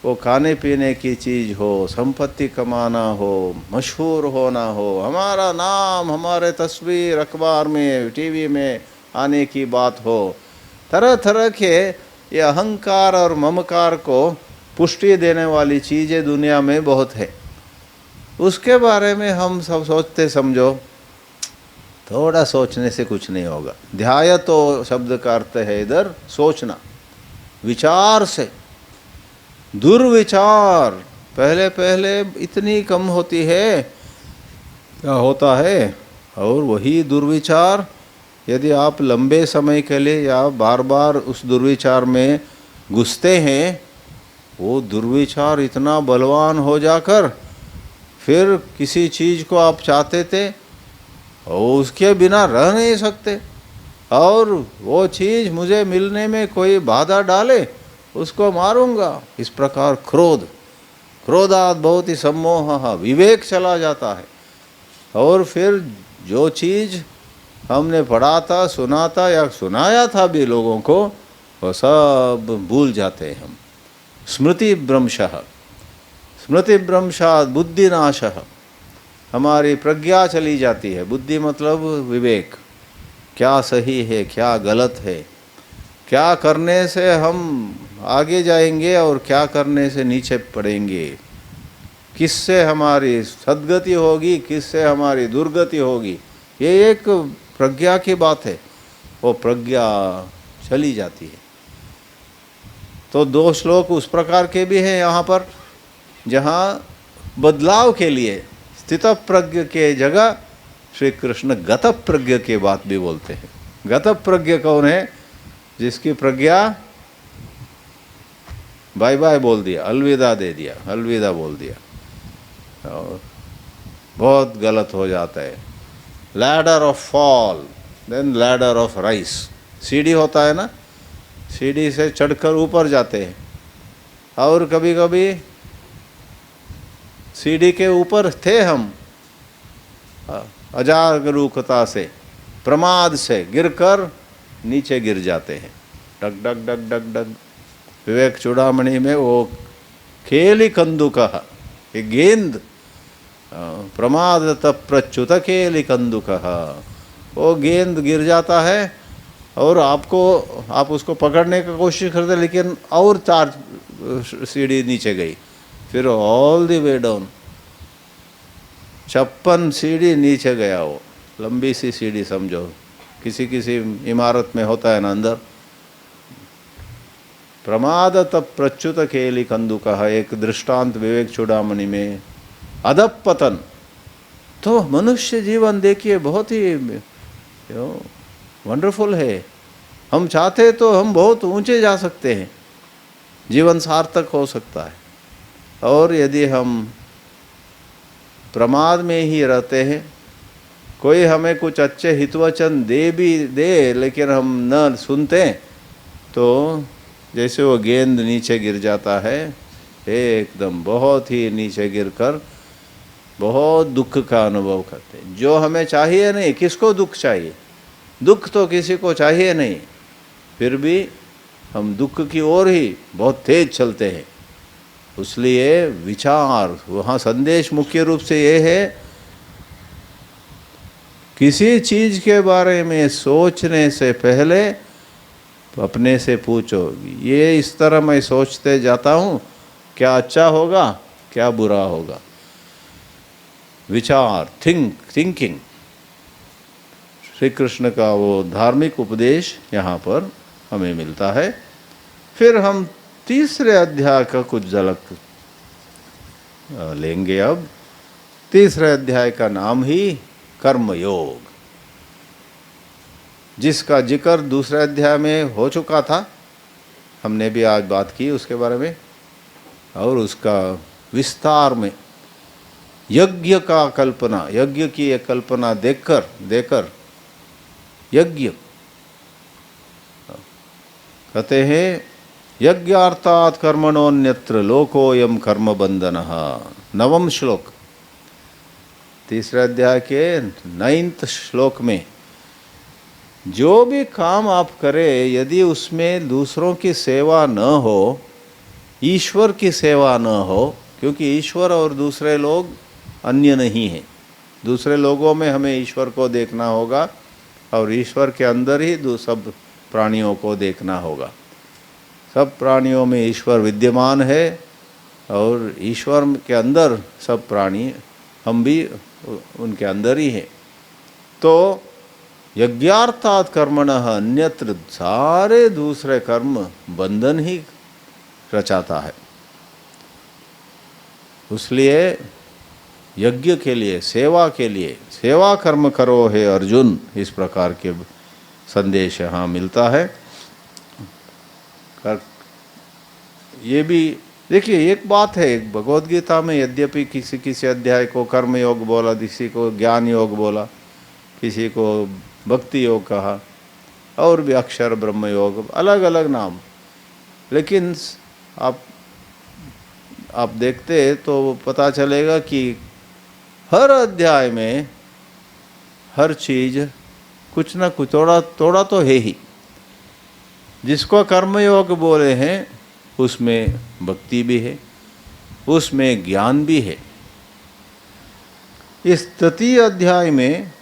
वो खाने पीने की चीज़ हो, संपत्ति कमाना हो, मशहूर होना हो, हमारा नाम, हमारे तस्वीर अखबार में, टीवी में आने की बात हो, तरह तरह के ये अहंकार और ममकार को पुष्टि देने वाली चीज़ें दुनिया में बहुत है। उसके बारे में हम सब सोचते, समझो थोड़ा सोचने से कुछ नहीं होगा। ध्याय तो शब्द का अर्थ है इधर सोचना, विचार से। दुर्विचार पहले पहले इतनी कम होती है, क्या होता है, और वही दुर्विचार यदि आप लंबे समय के लिए या बार बार उस दुर्विचार में घुसते हैं, वो दुर्विचार इतना बलवान हो जाकर फिर किसी चीज़ को आप चाहते थे और उसके बिना रह नहीं सकते, और वो चीज़ मुझे मिलने में कोई बाधा डाले उसको मारूंगा। इस प्रकार क्रोध, क्रोधात् भवति सम्मोहः, विवेक चला जाता है। और फिर जो चीज़ हमने पढ़ा था, सुना था या सुनाया था भी लोगों को, वो सब भूल जाते हैं हम। स्मृति भ्रंशः, स्मृति भ्रंशात् बुद्धिनाशः, हमारी प्रज्ञा चली जाती है। बुद्धि मतलब विवेक, क्या सही है क्या गलत है, क्या करने से हम आगे जाएंगे और क्या करने से नीचे पड़ेंगे, किससे हमारी सद्गति होगी, किससे हमारी दुर्गति होगी, ये एक प्रज्ञा की बात है। वो प्रज्ञा चली जाती है। तो दो श्लोक उस प्रकार के भी हैं यहाँ पर, जहाँ बदलाव के लिए स्थितप्रज्ञ के जगह श्री कृष्ण गतप्रज्ञ की बात भी बोलते हैं। गतप्रज्ञ कौन है? जिसकी प्रज्ञा बाय बाय बोल दिया, अलविदा दे दिया, अलविदा बोल दिया, और बहुत गलत हो जाता है। Ladder of fall, then ladder of rise. सीढ़ी होता है ना, सीढ़ी से चढ़कर ऊपर जाते हैं, और कभी कभी सीढ़ी के ऊपर थे हम, अजागरूकता से, प्रमाद से गिरकर नीचे गिर जाते हैं। डग डग डग डग डग। विवेक चूड़ामणि में वो केली कंदुकः, ये गेंद, प्रमादतः प्रच्युत केली कंदुकः, वो गेंद गिर जाता है और आप उसको पकड़ने का कोशिश करते, लेकिन और 4 सीढ़ी नीचे गई, फिर ऑल द वे डाउन 56 सीढ़ी नीचे गया। वो लंबी सी सीढ़ी समझो, किसी किसी इमारत में होता है ना अंदर। प्रमादतः प्रच्युत केली कंदुकः, एक दृष्टांत विवेक चूड़ामणि में। अधपतन, तो मनुष्य जीवन देखिए बहुत ही वंडरफुल है। हम चाहते तो हम बहुत ऊंचे जा सकते हैं, जीवन सार्थक हो सकता है। और यदि हम प्रमाद में ही रहते हैं, कोई हमें कुछ अच्छे हितवचन दे लेकिन हम न सुनते, तो जैसे वो गेंद नीचे गिर जाता है, एकदम बहुत ही नीचे गिरकर बहुत दुख का अनुभव करते हैं। जो हमें चाहिए नहीं, किसको दुख चाहिए? दुख तो किसी को चाहिए नहीं, फिर भी हम दुख की ओर ही बहुत तेज चलते हैं। इसलिए विचार, वहाँ संदेश मुख्य रूप से ये है, किसी चीज के बारे में सोचने से पहले अपने से पूछो, ये इस तरह मैं सोचते जाता हूँ, क्या अच्छा होगा, क्या बुरा होगा? विचार, थिंकिंग, श्री कृष्ण का वो धार्मिक उपदेश यहाँ पर हमें मिलता है। फिर हम तीसरे अध्याय का कुछ झलक लेंगे। अब तीसरे अध्याय का नाम ही कर्मयोग, जिसका जिक्र दूसरे अध्याय में हो चुका था, हमने भी आज बात की उसके बारे में। और उसका विस्तार में यज्ञ का कल्पना, यज्ञ की एक कल्पना देकर यज्ञ कहते हैं, यज्ञार्थात् कर्मणोऽन्यत्र लोकोऽयं कर्म बंधनः। 9वां श्लोक, तीसरे अध्याय के 9th श्लोक में, जो भी काम आप करें यदि उसमें दूसरों की सेवा न हो, ईश्वर की सेवा न हो, क्योंकि ईश्वर और दूसरे लोग अन्य नहीं हैं। दूसरे लोगों में हमें ईश्वर को देखना होगा और ईश्वर के अंदर ही सब प्राणियों को देखना होगा। सब प्राणियों में ईश्वर विद्यमान है और ईश्वर के अंदर सब प्राणी, हम भी उनके अंदर ही हैं। तो यज्ञार्थात् कर्मणः अन्यत्र, सारे दूसरे कर्म बंधन ही रचाता है। इसलिए यज्ञ के लिए, सेवा के लिए, सेवा कर्म करो हे अर्जुन, इस प्रकार के संदेश यहाँ मिलता है। ये भी देखिए, एक बात है, भगवद गीता में यद्यपि किसी अध्याय को कर्म योग बोला, किसी को ज्ञान योग बोला, किसी को भक्ति योग कहा, और भी अक्षर ब्रह्म योग, अलग अलग नाम, लेकिन आप देखते तो पता चलेगा कि हर अध्याय में हर चीज कुछ ना कुछ थोड़ा तो है ही। जिसको कर्मयोग बोले हैं उसमें भक्ति भी है, उसमें ज्ञान भी है। इस तृतीय अध्याय में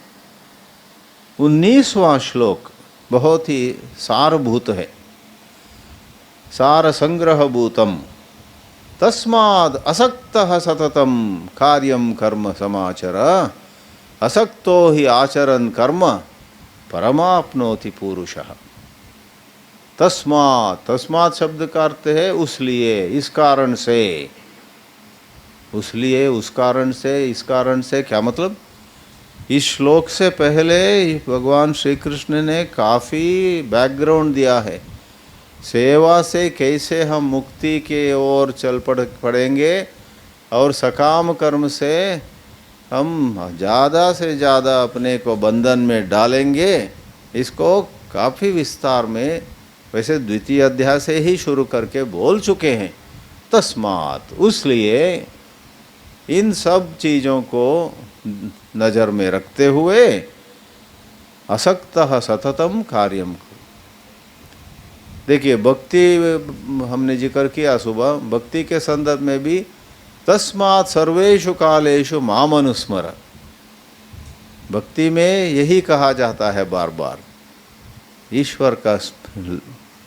19वां श्लोक बहुत ही सारभूत है। सार संग्रह भूतम तस्माद् असक्तः सततम कार्यम कर्म समाचर, असक्तो ही आचरन् कर्म परमाप्नोति पुरुषः। तस्मात् शब्द का अर्थ है उसलिए, इस कारण से, उसलिए, उस कारण से, इस कारण से। क्या मतलब? इस श्लोक से पहले भगवान श्री कृष्ण ने काफ़ी बैकग्राउंड दिया है, सेवा से कैसे हम मुक्ति के ओर चल पड़ेंगे और सकाम कर्म से हम ज़्यादा से ज़्यादा अपने को बंधन में डालेंगे। इसको काफ़ी विस्तार में वैसे द्वितीय अध्याय से ही शुरू करके बोल चुके हैं। तस्मात्, उसलिए इन सब चीज़ों को नज़र में रखते हुए असक्तः सततम कार्यम, देखिए भक्ति हमने जिक्र किया सुबह, भक्ति के संदर्भ में भी तस्मात् सर्वेषु कालेषु माम अनुस्मर, भक्ति में यही कहा जाता है बार बार, ईश्वर का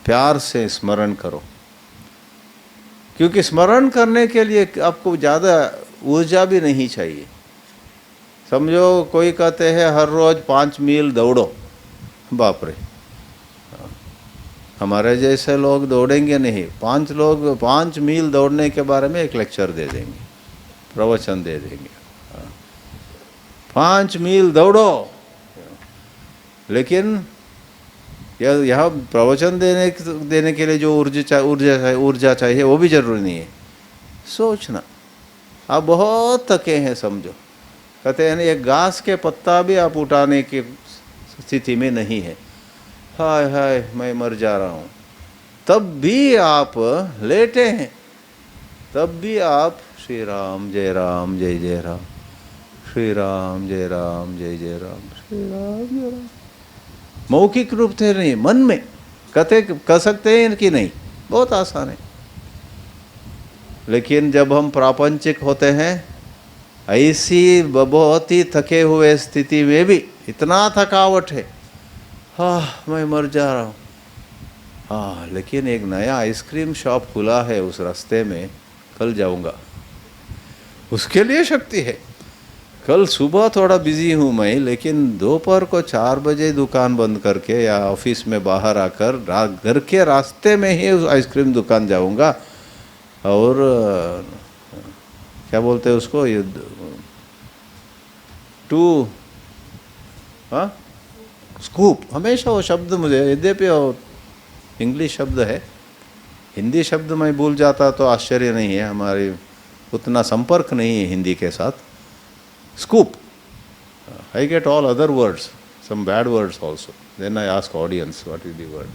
प्यार से स्मरण करो। क्योंकि स्मरण करने के लिए आपको ज़्यादा ऊर्जा भी नहीं चाहिए। समझो कोई कहते हैं हर रोज़ 5 मील दौड़ो, बाप रे, हमारे जैसे लोग दौड़ेंगे नहीं। 5 मील दौड़ने के बारे में एक लेक्चर दे देंगे, प्रवचन दे देंगे, 5 मील दौड़ो। लेकिन यहाँ प्रवचन देने के लिए जो ऊर्जा चाहिए वो भी जरूरी नहीं है। सोचना, आप बहुत थके हैं समझो, कहते हैं एक घास के पत्ता भी आप उठाने की स्थिति में नहीं है, हाय हाय मैं मर जा रहा हूँ, तब भी आप लेटे हैं, तब भी आप श्री राम जय राम जय जय राम, श्री राम जय राम जय जय राम, श्री राम जय राम, मौखिक रूप से नहीं, मन में कह सकते हैं कि नहीं, बहुत आसान है। लेकिन जब हम प्रापंचिक होते हैं, ऐसी बहुत ही थके हुए स्थिति में भी इतना थकावट है, हाँ मैं मर जा रहा हूँ, हाँ लेकिन एक नया आइसक्रीम शॉप खुला है उस रास्ते में, कल जाऊँगा, उसके लिए शक्ति है। कल सुबह थोड़ा बिजी हूँ मैं, लेकिन दोपहर को 4 बजे दुकान बंद करके या ऑफिस में बाहर आकर घर के रास्ते में ही उस आइसक्रीम दुकान जाऊँगा, और क्या बोलते हैं उसको, ये स्कूप, हमेशा वो शब्द मुझे, यद्यपि वो इंग्लिश शब्द है, हिंदी शब्द मैं भूल जाता तो आश्चर्य नहीं है, हमारे उतना संपर्क नहीं है हिंदी के साथ। Scoop, I get all other words, some bad words also. Then I ask audience, what is the word?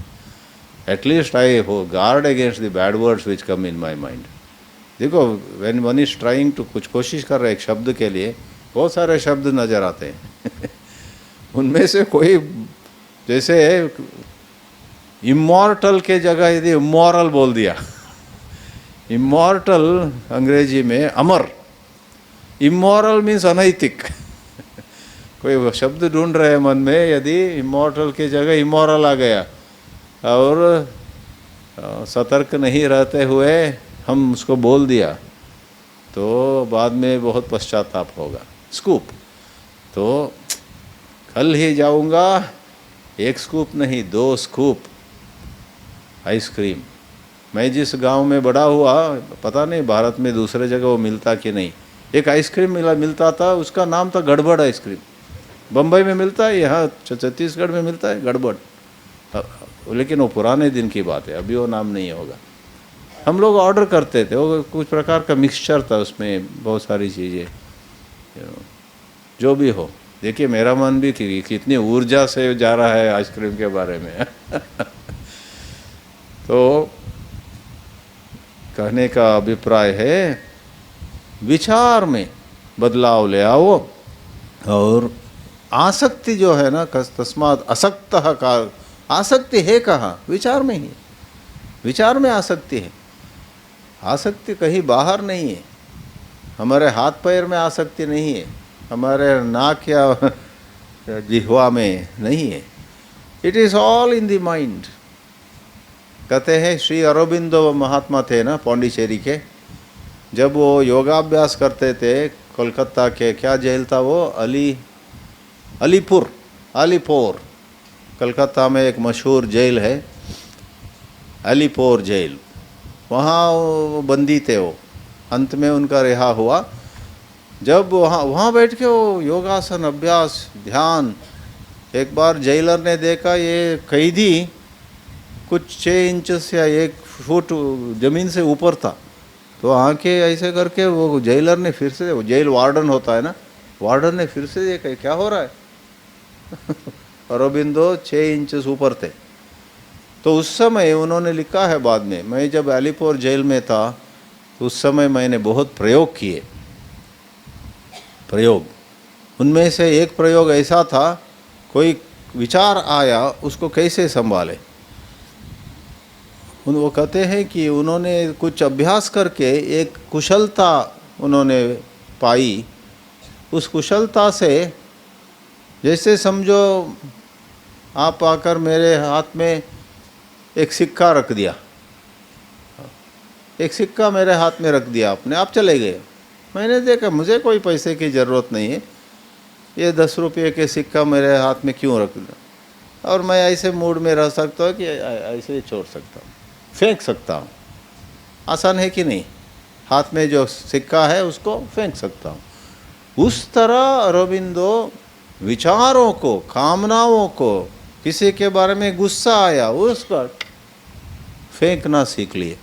At least I guard against the bad words which come in my mind. देखो, when one is trying to कुछ कोशिश कर रहा है एक शब्द के लिए, बहुत सारे शब्द नज़र आते हैं उनमें से कोई, जैसे इमॉर्टल के जगह यदि इमोरल बोल दिया, इमॉर्टल अंग्रेजी में अमर, इमोरल मीन्स अनैतिक कोई शब्द ढूंढ रहे हैं मन में, यदि इमॉर्टल की जगह इमोरल आ गया और सतर्क नहीं रहते हुए हम उसको बोल दिया तो बाद में बहुत पश्चाताप होगा। स्कूप, तो कल ही जाऊंगा, 1 स्कूप नहीं 2 स्कूप आइसक्रीम। मैं जिस गांव में बड़ा हुआ, पता नहीं भारत में दूसरे जगह वो मिलता कि नहीं, एक आइसक्रीम मिलता था, उसका नाम था गड़बड़ आइसक्रीम। बम्बई में मिलता है, यहाँ छत्तीसगढ़ में मिलता है गड़बड़, लेकिन वो पुराने दिन की बात है, अभी वो नाम नहीं होगा। हम लोग ऑर्डर करते थे, वो कुछ प्रकार का मिक्सचर था, उसमें बहुत सारी चीज़ें, जो भी हो। देखिए मेरा मन भी थी, कितनी ऊर्जा से जा रहा है आइसक्रीम के बारे में तो कहने का अभिप्राय है, विचार में बदलाव ले आओ, और आसक्ति जो है ना, तस्मात् असक्तः का, आसक्ति है कहाँ? विचार में ही, विचार में आसक्ति है। आसक्ति कहीं बाहर नहीं है, हमारे हाथ पैर में आसक्ति नहीं है, हमारे नाक या जिह्वा में नहीं है, it is all in the mind. कहते हैं श्री अरबिंदो महात्मा थे ना पौंडीचेरी के, जब वो योगाभ्यास करते थे, कोलकाता के क्या जेल था वो, अलीपुर, कलकत्ता में एक मशहूर जेल है अलीपुर जेल, वहाँ वो बंदी थे। वो अंत में उनका रिहा हुआ। जब वहाँ बैठ के वो योगासन, अभ्यास, ध्यान, एक बार जेलर ने देखा ये कैदी कुछ 6 इंच या 1 फुट ज़मीन से ऊपर था, तो आंखें ऐसे करके वो जेलर ने फिर से, वो जेल वार्डन होता है ना, वार्डन ने फिर से देखा क्या हो रहा है अरबिंदो 6 इंच ऊपर थे। तो उस समय उन्होंने लिखा है बाद में, मैं जब अलीपुर जेल में था तो उस समय मैंने बहुत प्रयोग किए, उनमें से एक प्रयोग ऐसा था, कोई विचार आया उसको कैसे संभाले। वो कहते हैं कि उन्होंने कुछ अभ्यास करके एक कुशलता उन्होंने पाई। उस कुशलता से, जैसे समझो आप आकर मेरे हाथ में एक सिक्का रख दिया, एक सिक्का मेरे हाथ में रख दिया आपने, आप चले गए। मैंने देखा मुझे कोई पैसे की ज़रूरत नहीं है, ये 10 रुपये के सिक्का मेरे हाथ में क्यों रख दिया, और मैं ऐसे मूड में रह सकता हूँ कि ऐसे ही छोड़ सकता हूँ, फेंक सकता हूँ। आसान है कि नहीं? हाथ में जो सिक्का है उसको फेंक सकता हूँ। उस तरह अरबिंदो विचारों को, कामनाओं को, किसी के बारे में गुस्सा आया उस पर फेंकना सीख लिए।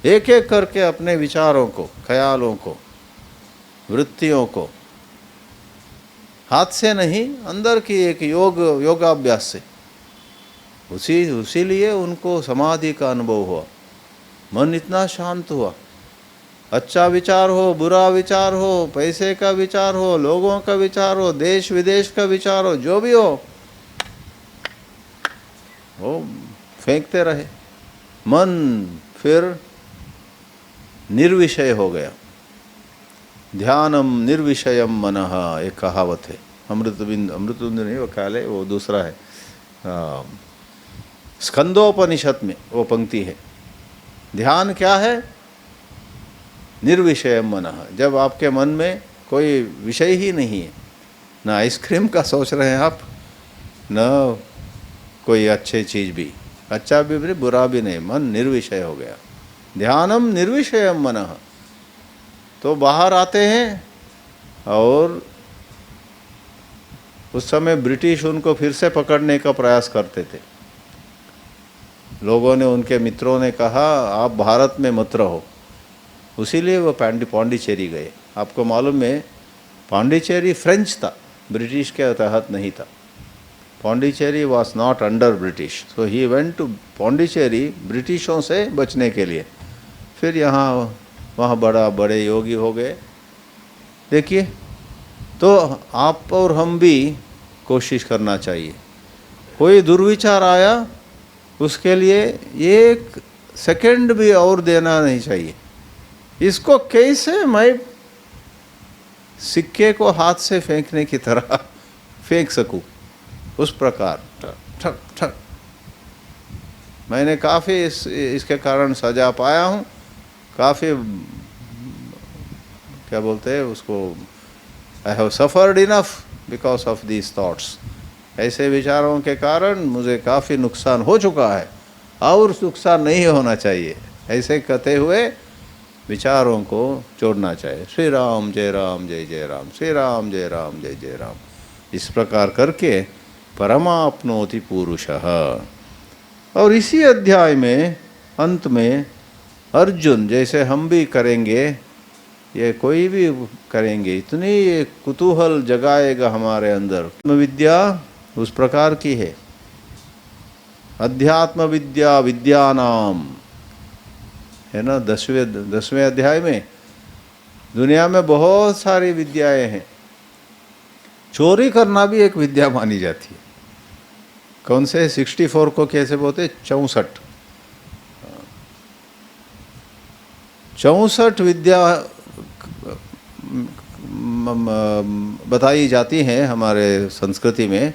एक एक करके अपने विचारों को, ख्यालों को, वृत्तियों को, हाथ से नहीं, अंदर की एक योगाभ्यास से, उसी लिए उनको समाधि का अनुभव हुआ। मन इतना शांत हुआ। अच्छा विचार हो, बुरा विचार हो, पैसे का विचार हो, लोगों का विचार हो, देश विदेश का विचार हो, जो भी हो, वो फेंकते रहे। मन फिर निर्विषय हो गया। ध्यानम निर्विषयम मनः, एक कहावत है। अमृतबिंद नहीं, वो ख्याल है वो दूसरा है, स्कंदोपनिषद में वो पंक्ति है। ध्यान क्या है? निर्विषयम मनः। जब आपके मन में कोई विषय ही नहीं है, ना आइसक्रीम का सोच रहे हैं आप, न कोई अच्छी चीज़ भी, अच्छा भी बुरा भी नहीं, मन निर्विषय हो गया। ध्यानम निर्विषयम मनः। तो बाहर आते हैं, और उस समय ब्रिटिश उनको फिर से पकड़ने का प्रयास करते थे। लोगों ने, उनके मित्रों ने कहा आप भारत में मत रहो, उसीलिए वो पांडिचेरी गए। आपको मालूम है पांडिचेरी फ्रेंच था, ब्रिटिश के तहत नहीं था। Pondicherry was not under British, so he went to Pondicherry ब्रिटिशों से बचने के लिए। फिर वहाँ बड़े योगी हो गए। देखिए, तो आप और हम भी कोशिश करना चाहिए। कोई दुर्विचार आया, उसके लिए एक सेकंड भी और देना नहीं चाहिए। इसको कैसे मैं सिक्के को हाथ से फेंकने की तरह फेंक सकूं, उस प्रकार ठक ठक ठक। मैंने काफ़ी इसके कारण सजा पाया हूँ। काफ़ी, क्या बोलते हैं उसको, I have suffered enough because of these thoughts. ऐसे विचारों के कारण मुझे काफ़ी नुकसान हो चुका है, और नुकसान नहीं होना चाहिए। ऐसे कहते हुए विचारों को छोड़ना चाहिए। श्री राम जय राम जय जय राम, श्री राम जय राम जय जय राम। इस प्रकार करके परमाप्नोति पुरुषः। और इसी अध्याय में अंत में अर्जुन, जैसे हम भी करेंगे, ये कोई भी करेंगे, इतनी ये कुतूहल जगाएगा हमारे अंदर। विद्या उस प्रकार की है। अध्यात्म विद्या विद्यानाम है ना, 10वें अध्याय में। दुनिया में बहुत सारी विद्याएं हैं। चोरी करना भी एक विद्या मानी जाती है। कौन से 64 को कैसे बोलते? 64 विद्या बताई जाती हैं हमारे संस्कृति में।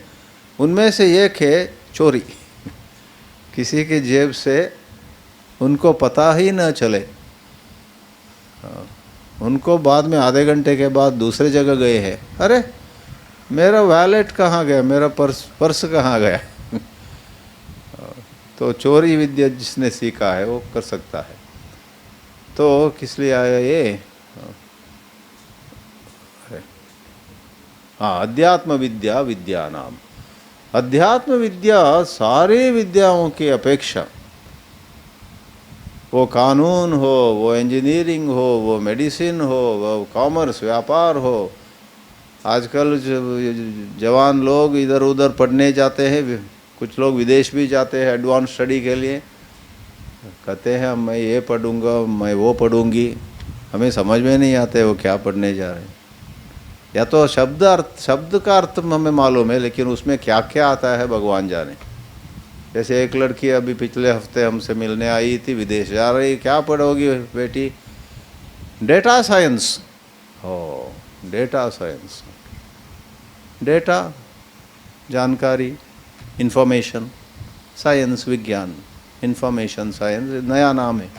उनमें से एक है चोरी। किसी की जेब से उनको पता ही न चले, उनको बाद में आधे घंटे के बाद दूसरे जगह गए हैं, अरे मेरा वैलेट कहाँ गया, मेरा पर्स कहाँ गया। तो चोरी विद्या जिसने सीखा है वो कर सकता है। तो किस लिए आया ये? हाँ, अध्यात्म विद्या विद्यानाम। अध्यात्म विद्या सारी विद्याओं की अपेक्षा, वो कानून हो, वो इंजीनियरिंग हो, वो मेडिसिन हो, वो कॉमर्स व्यापार हो। आजकल जवान लोग इधर उधर पढ़ने जाते हैं, कुछ लोग विदेश भी जाते हैं एडवांस स्टडी के लिए। कहते हैं मैं ये पढ़ूंगा, मैं वो पढ़ूंगी। हमें समझ में नहीं आते वो क्या पढ़ने जा रहे हैं। या तो शब्द का अर्थ हमें मालूम है, लेकिन उसमें क्या क्या आता है भगवान जाने। जैसे एक लड़की अभी पिछले हफ्ते हमसे मिलने आई थी, विदेश जा रही, क्या पढ़ोगी बेटी? Data science. हो, डेटा साइंस, डेटा जानकारी, इंफॉर्मेशन साइंस, विज्ञान, इंफॉर्मेशन साइंस नया नाम है।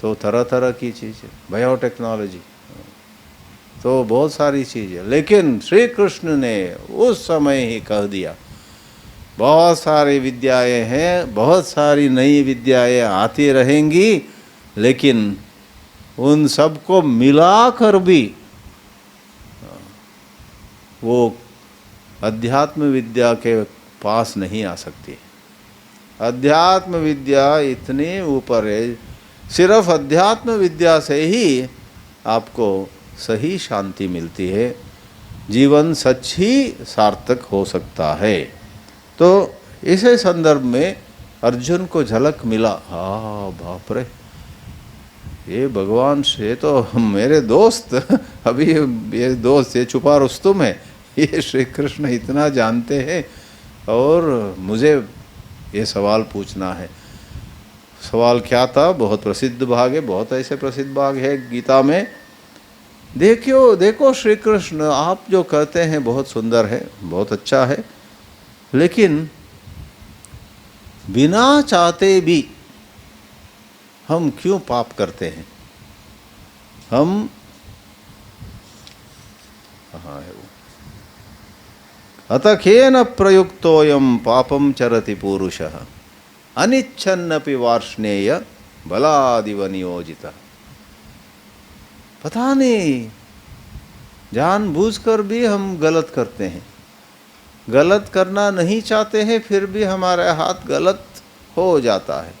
तो तरह तरह की चीज़ें, बायोटेक्नोलॉजी, तो बहुत सारी चीज़ें। लेकिन श्री कृष्ण ने उस समय ही कह दिया, बहुत सारी विद्याएं हैं, बहुत सारी नई विद्याएं आती रहेंगी, लेकिन उन सबको मिलाकर भी वो अध्यात्म विद्या के पास नहीं आ सकती। अध्यात्म विद्या इतनी ऊपर है, सिर्फ अध्यात्म विद्या से ही आपको सही शांति मिलती है, जीवन सच ही सार्थक हो सकता है। तो इसे संदर्भ में अर्जुन को झलक मिला, हाँ बाप रे, ये भगवान से तो मेरे दोस्त, अभी ये दोस्त, ये छुपा रुस्तुम है, ये श्री कृष्ण इतना जानते हैं और मुझे ये सवाल पूछना है। सवाल क्या था? बहुत प्रसिद्ध भाग है, बहुत ऐसे प्रसिद्ध भाग है गीता में। देखो श्री कृष्ण, आप जो कहते हैं बहुत सुंदर है, बहुत अच्छा है, लेकिन बिना चाहते भी हम क्यों पाप करते हैं? हम, कहाँ है वो? अतः केन प्रयुक्तोयम पापम चरति पुरुषः अनिच्छन्नपि वार्ष्णेय बलादिव नियोजितः। पता नहीं, जानबूझकर भी हम गलत करते हैं, गलत करना नहीं चाहते हैं, फिर भी हमारे हाथ गलत हो जाता है।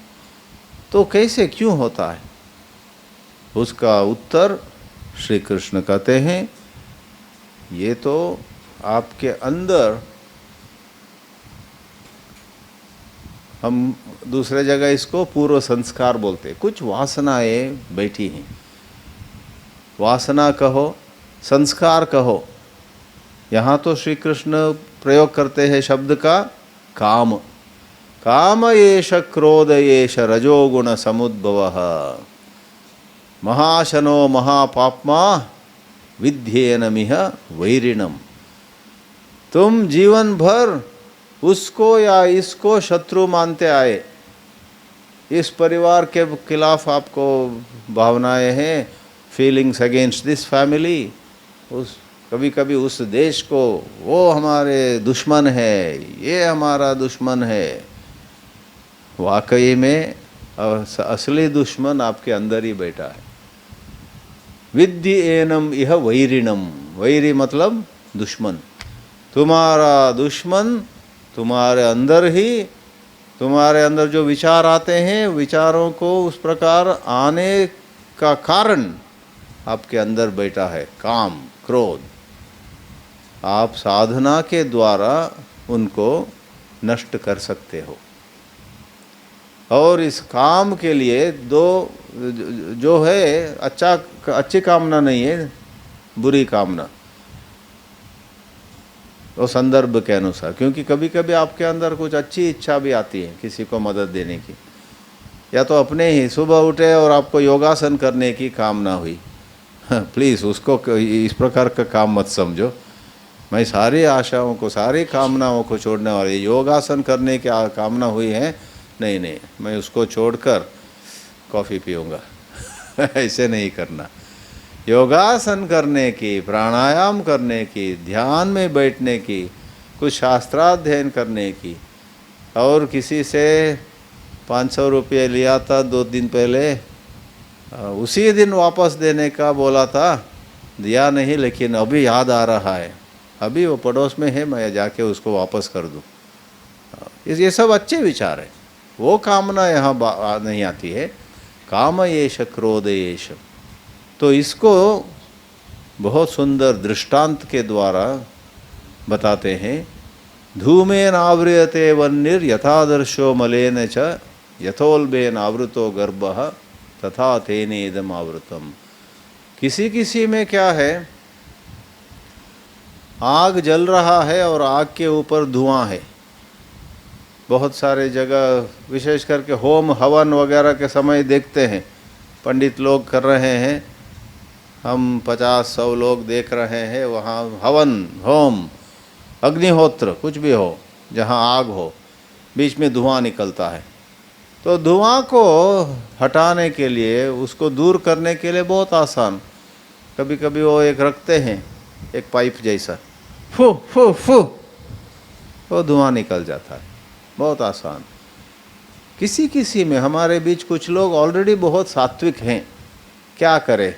तो कैसे, क्यों होता है? उसका उत्तर श्री कृष्ण कहते हैं, ये तो आपके अंदर, हम दूसरे जगह इसको पूर्व संस्कार बोलते हैं, कुछ वासनाएं बैठी हैं। वासना कहो, संस्कार कहो, यहाँ तो श्री कृष्ण प्रयोग करते हैं शब्द का काम। काम येष क्रोध येष रजोगुण समुद्भवः महाशनो महापाप्मा विद्येनमिह वैरिणम। तुम जीवन भर उसको या इसको शत्रु मानते आए, इस परिवार के खिलाफ आपको भावनाएं हैं, फीलिंग्स अगेंस्ट दिस फैमिली, उस कभी कभी उस देश को, वो हमारे दुश्मन है, ये हमारा दुश्मन है। वाकई में असली दुश्मन आपके अंदर ही बैठा है। विद्धि एनम यह वैरिणम, वैरी मतलब दुश्मन। तुम्हारा दुश्मन तुम्हारे अंदर ही, तुम्हारे अंदर जो विचार आते हैं, विचारों को उस प्रकार आने का कारण आपके अंदर बैठा है काम, क्रोध। आप साधना के द्वारा उनको नष्ट कर सकते हो। और इस काम के लिए दो जो है, अच्छी कामना नहीं है, बुरी कामना, वो संदर्भ के अनुसार। क्योंकि कभी कभी आपके अंदर कुछ अच्छी इच्छा भी आती है किसी को मदद देने की, या तो अपने ही सुबह उठे और आपको योगासन करने की कामना हुई, प्लीज़ उसको इस प्रकार का काम मत समझो। मैं सारी आशाओं को, सारी कामनाओं को छोड़ने वाली, योगासन करने की कामना हुई है, नहीं नहीं, मैं उसको छोड़कर कॉफ़ी पीऊँगा, ऐसे नहीं करना। योगासन करने की, प्राणायाम करने की, ध्यान में बैठने की, कुछ शास्त्राध्ययन करने की, और किसी से 500 रुपये लिया था 2 दिन पहले, उसी दिन वापस देने का बोला था, दिया नहीं, लेकिन अभी याद आ रहा है, अभी वो पड़ोस में है, मैं जाके उसको वापस कर दूँ। ये सब अच्छे विचार है, वो कामना यहाँ नहीं आती है। काम येष क्रोध येष। तो इसको बहुत सुंदर दृष्टांत के द्वारा बताते हैं। धूमेन आवृयते वह्निर् यथादर्शो मलेन च यथोल्बेन आवृतो गर्भः तथा तेनेदम आवृतम। किसी किसी में क्या है, आग जल रहा है और आग के ऊपर धुआं है, बहुत सारे जगह विशेष करके होम हवन वगैरह के समय देखते हैं पंडित लोग कर रहे हैं, हम 50-100 लोग देख रहे हैं, वहाँ हवन, होम, अग्निहोत्र कुछ भी हो, जहाँ आग हो, बीच में धुआं निकलता है। तो धुआं को हटाने के लिए, उसको दूर करने के लिए बहुत आसान, कभी कभी वो एक रखते हैं एक पाइप जैसा, फू फू फू, वो धुआं निकल जाता है, बहुत आसान। किसी किसी में, हमारे बीच कुछ लोग ऑलरेडी बहुत सात्विक हैं, क्या करें,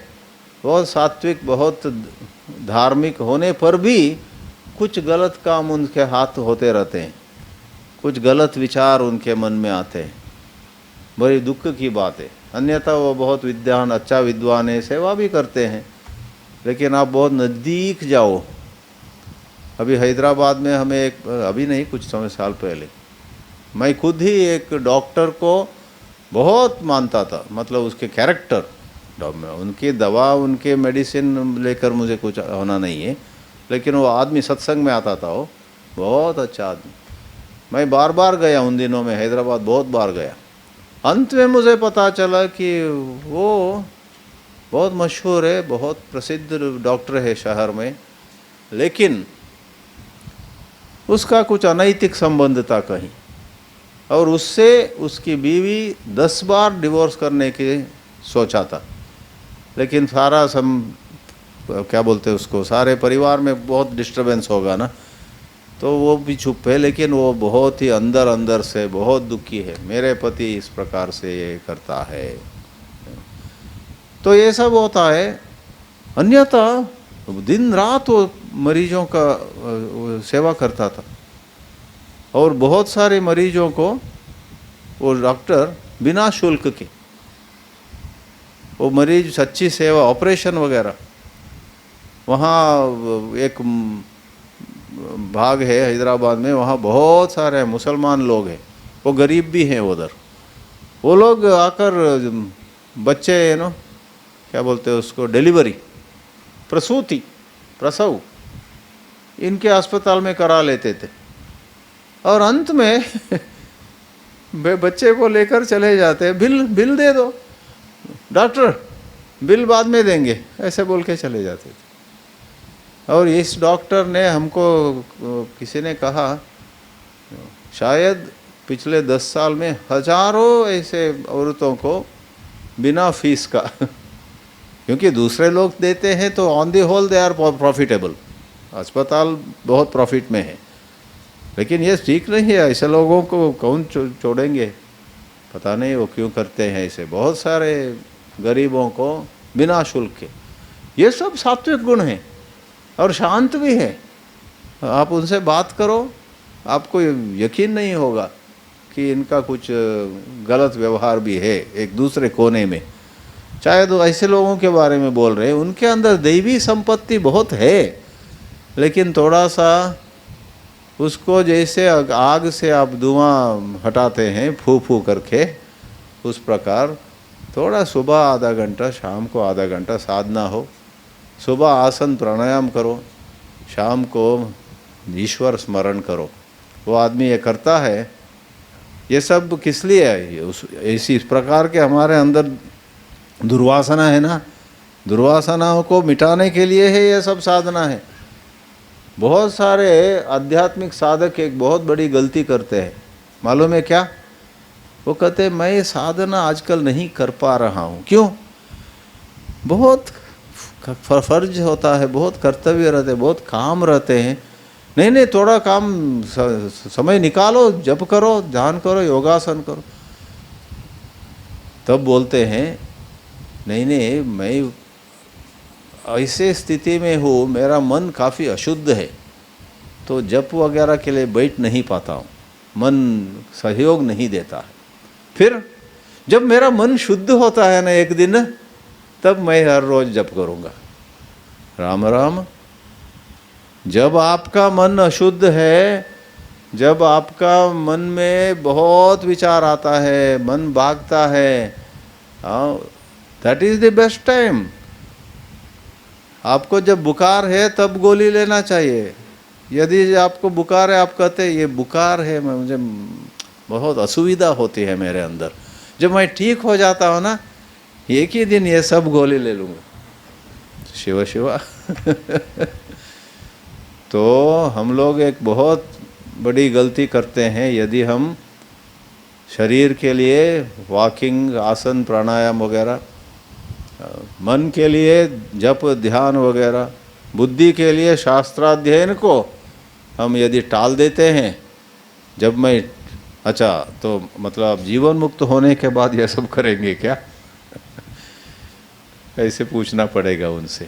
बहुत सात्विक, बहुत धार्मिक होने पर भी कुछ गलत काम उनके हाथ होते रहते हैं, कुछ गलत विचार उनके मन में आते हैं, बड़ी दुख की बात है। अन्यथा वो बहुत विद्वान, अच्छा विद्वान है, सेवा भी करते हैं, लेकिन आप बहुत नज़दीक जाओ। अभी हैदराबाद में हमें एक, अभी नहीं कुछ समय साल पहले, मैं खुद ही एक डॉक्टर को बहुत मानता था, मतलब उसके कैरेक्टर, उनकी दवा, उनके मेडिसिन लेकर मुझे कुछ होना नहीं है, लेकिन वो आदमी सत्संग में आता था, वो बहुत अच्छा आदमी। मैं बार बार गया उन दिनों में, हैदराबाद बहुत बार गया। अंत में मुझे पता चला कि वो बहुत मशहूर है, बहुत प्रसिद्ध डॉक्टर है शहर में, लेकिन उसका कुछ अनैतिक संबंध था कहीं, और उससे उसकी बीवी 10 बार डिवोर्स करने की सोचा था। लेकिन सारा क्या बोलते हैं उसको, सारे परिवार में बहुत डिस्टरबेंस होगा ना, तो वो भी चुप है, लेकिन वो बहुत ही अंदर अंदर से बहुत दुखी है, मेरे पति इस प्रकार से ये करता है। तो ये सब होता है। अन्यथा दिन रात वो मरीजों का सेवा करता था, और बहुत सारे मरीजों को वो डॉक्टर बिना शुल्क के, वो मरीज सच्ची सेवा, ऑपरेशन वगैरह। वहाँ एक भाग है हैदराबाद में, वहाँ बहुत सारे मुसलमान लोग हैं, वो गरीब भी हैं उधर, वो लोग आकर बच्चे नो क्या बोलते हैं उसको, डिलीवरी, प्रसूति, प्रसव इनके अस्पताल में करा लेते थे, और अंत में बच्चे को लेकर चले जाते, बिल दे दो डॉक्टर, बिल बाद में देंगे, ऐसे बोल के चले जाते थे। और इस डॉक्टर ने हमको, किसी ने कहा, शायद पिछले 10 साल में हजारों ऐसे औरतों को बिना फीस का क्योंकि दूसरे लोग देते हैं तो on the whole they are profitable, अस्पताल बहुत प्रॉफिट में है, लेकिन ये ठीक नहीं है, ऐसे लोगों को कौन छोड़ेंगे, पता नहीं वो क्यों करते हैं ऐसे, बहुत सारे गरीबों को बिना शुल्क के। ये सब सात्विक गुण हैं और शांत भी है। आप उनसे बात करो, आपको यकीन नहीं होगा कि इनका कुछ गलत व्यवहार भी है एक दूसरे कोने में। शायद वो ऐसे लोगों के बारे में बोल रहे हैं, उनके अंदर दैवी संपत्ति बहुत है, लेकिन थोड़ा सा उसको, जैसे आग से आप धुआं हटाते हैं फू फू करके, उस प्रकार थोड़ा सुबह आधा घंटा, शाम को आधा घंटा साधना हो, सुबह आसन प्राणायाम करो, शाम को ईश्वर स्मरण करो। वो आदमी ये करता है, ये सब किस लिए है, इस प्रकार के हमारे अंदर दुर्वासना है ना, दुर्वासनाओं को मिटाने के लिए है ये सब साधना है। बहुत सारे आध्यात्मिक साधक एक बहुत बड़ी गलती करते हैं, मालूम है क्या? वो कहते हैं मैं साधना आजकल नहीं कर पा रहा हूँ। क्यों? बहुत फर्ज होता है, बहुत कर्तव्य रहते हैं, बहुत काम रहते हैं। नहीं, थोड़ा काम समय निकालो, जप करो, ध्यान करो, योगासन करो। तब बोलते हैं नहीं, मैं ऐसे स्थिति में हूँ, मेरा मन काफ़ी अशुद्ध है, तो जप वगैरह के लिए बैठ नहीं पाता हूँ, मन सहयोग नहीं देता है। फिर जब मेरा मन शुद्ध होता है ना एक दिन, तब मैं हर रोज़ जप करूँगा। राम राम। जब आपका मन अशुद्ध है, जब आपका मन में बहुत विचार आता है, मन भागता है, that is the best time. आपको जब बुखार है तब गोली लेना चाहिए। यदि आपको बुखार है, आप कहते हैं ये बुखार है, मुझे बहुत असुविधा होती है मेरे अंदर। जब मैं ठीक हो जाता हूँ ना, एक ही दिन ये सब गोली ले लूँगा। शिवा शिवा। तो हम लोग एक बहुत बड़ी गलती करते हैं यदि हम शरीर के लिए वॉकिंग, आसन, प्राणायाम वगैरह, मन के लिए जप ध्यान वगैरह, बुद्धि के लिए शास्त्राध्ययन को हम यदि टाल देते हैं, जब मैं अच्छा तो मतलब जीवन मुक्त होने के बाद यह सब करेंगे क्या? ऐसे पूछना पड़ेगा उनसे।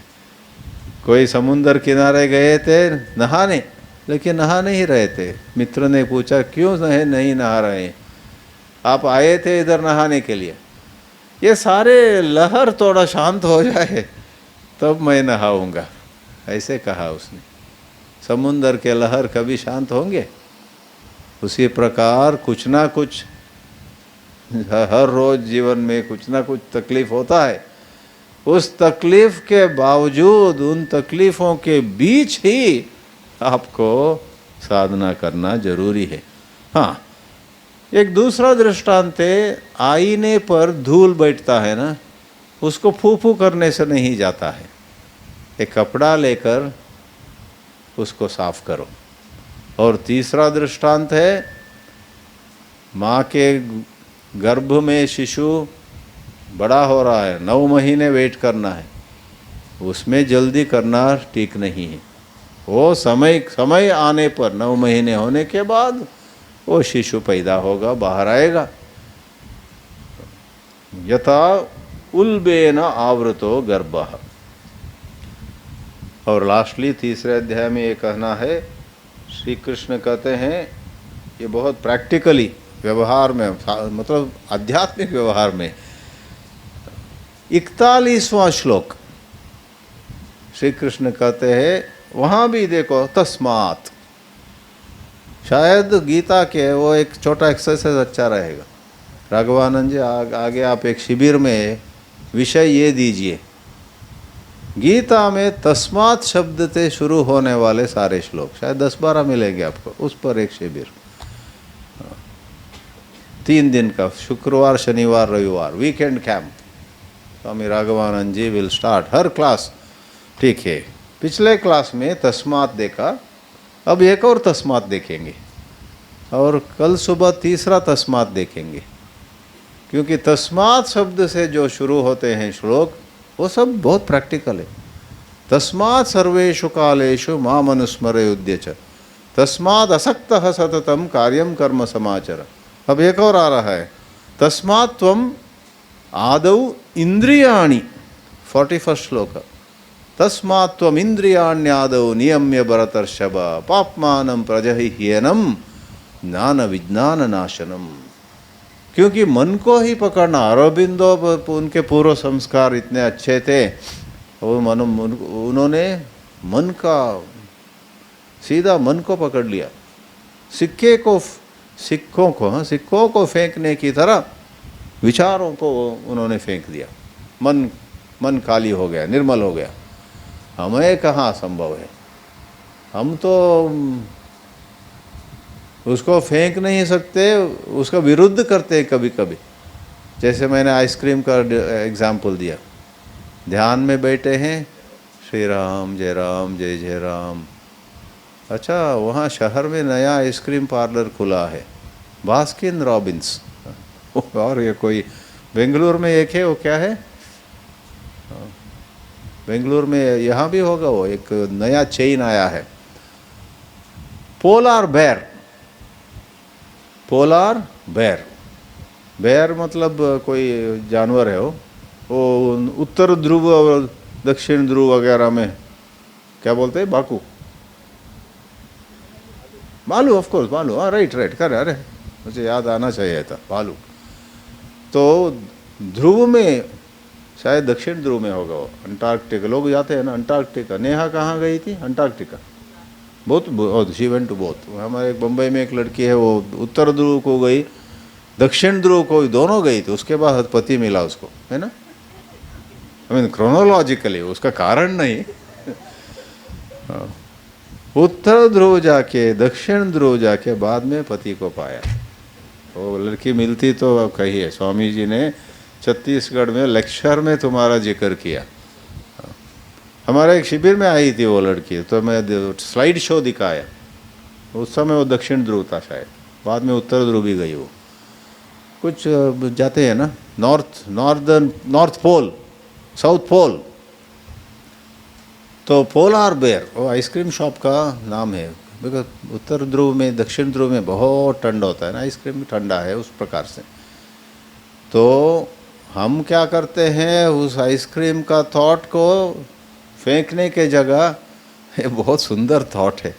कोई समुंदर किनारे गए थे नहाने, लेकिन नहा नहीं रहे थे। मित्र ने पूछा क्यों नहीं नहा रहे? आप आए थे इधर नहाने के लिए, ये सारे लहर थोड़ा शांत हो जाए तब मैं नहाऊंगा, ऐसे कहा उसने। समुंदर के लहर कभी शांत होंगे? उसी प्रकार कुछ ना कुछ हर रोज जीवन में कुछ ना कुछ तकलीफ होता है। उस तकलीफ के बावजूद, उन तकलीफों के बीच ही आपको साधना करना जरूरी है। हाँ, एक दूसरा दृष्टांत है, आईने पर धूल बैठता है ना, उसको फू फू करने से नहीं जाता है। एक कपड़ा लेकर उसको साफ करो। और तीसरा दृष्टांत है, माँ के गर्भ में शिशु बड़ा हो रहा है, 9 महीने वेट करना है, उसमें जल्दी करना ठीक नहीं है। वो समय आने पर 9 महीने होने के बाद वो शिशु पैदा होगा, बाहर आएगा। यथा उल्बेन आवृतो गर्भः। और लास्टली तीसरे अध्याय में ये कहना है, श्री कृष्ण कहते हैं, ये बहुत प्रैक्टिकली व्यवहार में, मतलब आध्यात्मिक व्यवहार में, 41वां श्लोक श्री कृष्ण कहते हैं, वहाँ भी देखो तस्मात्। शायद गीता के वो एक छोटा एक्सरसाइज अच्छा रहेगा। राघवानंद जी आगे आप एक शिविर में विषय ये दीजिए, गीता में तस्मात् शब्द से शुरू होने वाले सारे श्लोक, शायद 10-12 मिलेंगे आपको, उस पर एक शिविर 3 दिन का, शुक्रवार शनिवार रविवार, weekend camp. Swami Raghavananda ji will start her class. ठीक है, पिछले क्लास में तस्मात् देखा, अब एक और तस्मात् देखेंगे, और कल सुबह तीसरा तस्मात् देखेंगे। क्योंकि तस्मात् शब्द से जो शुरू होते हैं श्लोक, वो सब बहुत प्रैक्टिकल है। तस्मात् सर्वेषु कालेषु माम अनुस्मर युध्यच, तस्मात् असक्तः सततम कार्यम कर्म समाचर। अब एक और आ रहा है, तस्मात् त्वम आदौ इंद्रियाणि, 41 श्लोक, तस्मात् त्वम इंद्रियाण्यादौ नियम्य भरतर्षभ पाप्मानं प्रजह्येनं ज्ञान विज्ञान नाशनम। क्योंकि मन को ही पकड़ना, अरबिंदो उनके पूर्व संस्कार इतने अच्छे थे, वो उन्होंने मन का, सीधा मन को पकड़ लिया। सिक्कों को फेंकने की तरह विचारों को उन्होंने फेंक दिया। मन खाली हो गया, निर्मल हो गया। हमें कहाँ संभव है, हम तो उसको फेंक नहीं सकते, उसका विरुद्ध करते हैं कभी कभी। जैसे मैंने आइसक्रीम का एग्जाम्पल दिया, ध्यान में बैठे हैं, श्री राम जय जय राम। अच्छा, वहाँ शहर में नया आइसक्रीम पार्लर खुला है, बास्किन रॉबिन्स, और ये कोई बेंगलुरु में एक है, वो क्या है, बेंगलुरु में, यहाँ भी होगा, वो एक नया चेन आया है, पोलार बेर। बेर मतलब कोई जानवर है, वो उत्तर ध्रुव और दक्षिण ध्रुव वगैरह में क्या बोलते हैं, भालू, ऑफ कोर्स भालू, हाँ राइट कर, अरे मुझे याद आना चाहिए था, भालू। तो ध्रुव में, शायद दक्षिण ध्रुव में होगा वो, अंटार्कटिका, लोग जाते हैं ना अंटार्कटिका। नेहा कहाँ गई थी? अंटार्कटिका। बहुत शी वेंट टू बोथ। हमारे बम्बई में एक लड़की है, वो उत्तर ध्रुव को गई, दक्षिण ध्रुव को, दोनों गई थी, उसके बाद पति मिला उसको, है ना। आई मीन क्रोनोलॉजिकली, उसका कारण नहीं। उत्तर ध्रुव जाके, दक्षिण ध्रुव जाके बाद में पति को पाया। वो लड़की मिलती तो कहिए, स्वामी जी ने छत्तीसगढ़ में लेक्चर में तुम्हारा जिक्र किया। हमारे एक शिविर में आई थी वो लड़की, तो मैं स्लाइड शो दिखाया। उस समय वो दक्षिण ध्रुव था शायद, बाद में उत्तर ध्रुव भी गई वो। कुछ जाते हैं ना नॉर्थ पोल, साउथ पोल, तो पोलार बेयर वो आइसक्रीम शॉप का नाम है। बिकॉज उत्तर ध्रुव में, दक्षिण ध्रुव में बहुत ठंडा होता है ना, आइसक्रीम भी ठंडा है उस प्रकार से। तो हम क्या करते हैं, उस आइसक्रीम का थॉट को फेंकने के जगह, ये बहुत सुंदर थॉट है,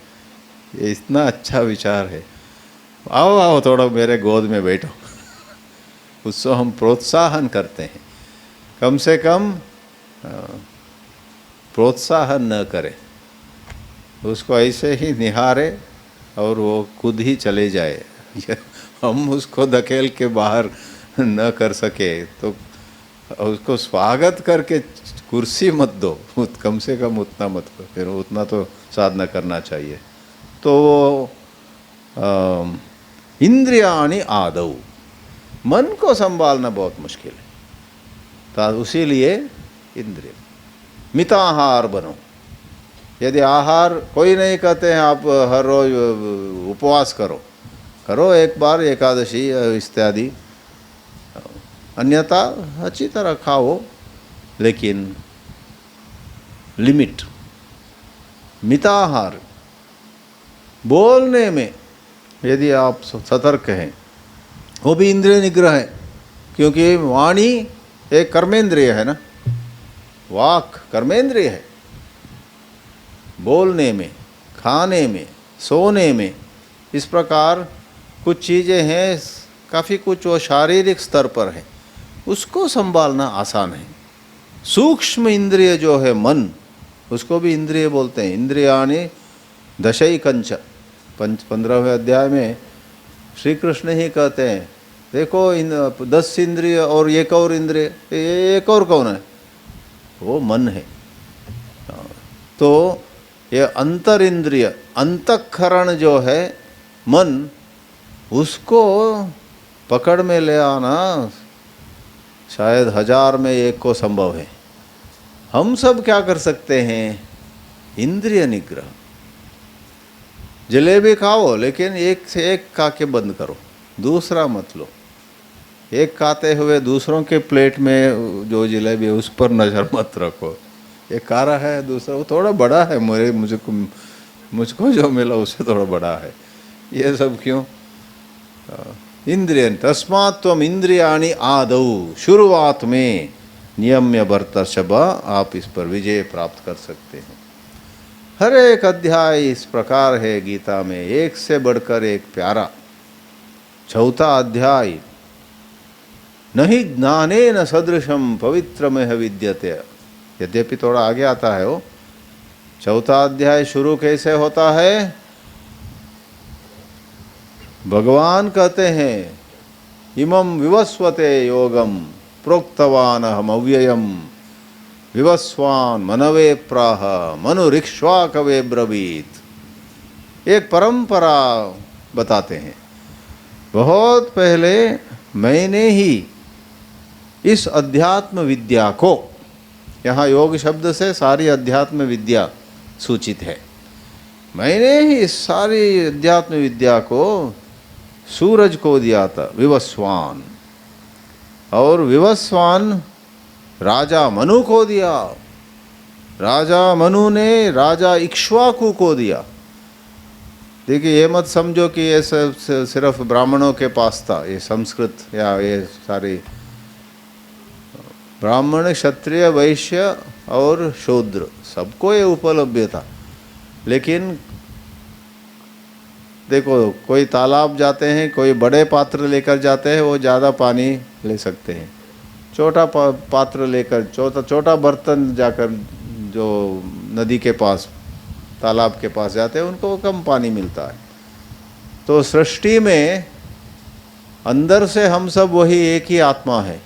ये इतना अच्छा विचार है, आओ आओ थोड़ा मेरे गोद में बैठो। उसको हम प्रोत्साहन करते हैं, कम से कम प्रोत्साहन न करें, उसको ऐसे ही निहारे और वो खुद ही चले जाए। हम उसको धकेल के बाहर न कर सके तो उसको स्वागत करके कुर्सी मत दो, कम से कम उतना मत करो, फिर उतना तो साधना करना चाहिए। तो इंद्रियाणि आदौ, मन को संभालना बहुत मुश्किल है, तो उसीलिए इंद्रिय मिताहार बनो। यदि आहार कोई नहीं कहते हैं आप हर रोज उपवास करो एक बार एकादशी इत्यादि, अन्यथा अच्छी तरह खाओ, लेकिन लिमिट, मिताहार। बोलने में यदि आप सतर्क हैं, वो भी इंद्रिय निग्रह है, क्योंकि वाणी एक कर्मेंद्रिय है ना, वाक कर्मेंद्रिय है। बोलने में, खाने में, सोने में, इस प्रकार कुछ चीज़ें हैं, काफ़ी कुछ वो शारीरिक स्तर पर है, उसको संभालना आसान है। सूक्ष्म इंद्रिय जो है मन, उसको भी इंद्रिय बोलते हैं। इंद्रियाणि दशैकंच, 15वें अध्याय में श्री कृष्ण ही कहते हैं, देखो इन 10 इंद्रिय और एक और इंद्रिय, एक और कौन है? वो मन है। तो ये अंतर इंद्रिय, अंतःकरण जो है मन, उसको पकड़ में ले आना शायद 1000 में एक को संभव है। हम सब क्या कर सकते हैं? इंद्रिय निग्रह। जलेबी खाओ, लेकिन एक से एक खा के बंद करो, दूसरा मत लो। एक खाते हुए दूसरों के प्लेट में जो जलेबी है उस पर नज़र मत रखो। एक खा रहा है, दूसरा वो थोड़ा बड़ा है, मुझको जो मिला उससे थोड़ा बड़ा है, ये सब क्यों? इंद्रिय तस्मात् त्वम इंद्रियाणि आदौ, शुरुआत में नियम्य भर्तर्षभ, आप इस पर विजय प्राप्त कर सकते हैं। हर एक अध्याय इस प्रकार है गीता में, एक से बढ़कर एक प्यारा। 4था अध्याय, नहीं ज्ञानेन सदृशम पवित्रमेह विद्यते। यद्यपि थोड़ा आगे आता है वो। 4था अध्याय शुरू कैसे होता है? भगवान कहते हैं, इमं विवस्वते योगम प्रोक्तवान अहम अव्ययम विवस्वान मनवे प्राह मनुरिक्ष्वा कवे ब्रवीत। एक परंपरा बताते हैं, बहुत पहले मैंने ही इस अध्यात्म विद्या को, यहाँ योग शब्द से सारी अध्यात्म विद्या सूचित है, मैंने ही इस सारी अध्यात्म विद्या को सूरज को दिया था, विवस्वान। और विवस्वान राजा मनु को दिया, राजा मनु ने राजा इक्ष्वाकु को दिया। देखिए, ये मत समझो कि ये सिर्फ ब्राह्मणों के पास था, ये संस्कृत या ये सारी ब्राह्मण, क्षत्रिय, वैश्य और शूद्र सबको ये उपलब्ध था। लेकिन देखो, कोई तालाब जाते हैं, कोई बड़े पात्र लेकर जाते हैं, वो ज़्यादा पानी ले सकते हैं। छोटा पात्र लेकर, छोटा बर्तन जाकर जो नदी के पास, तालाब के पास जाते हैं, उनको कम पानी मिलता है। तो सृष्टि में अंदर से हम सब वही एक ही आत्मा है,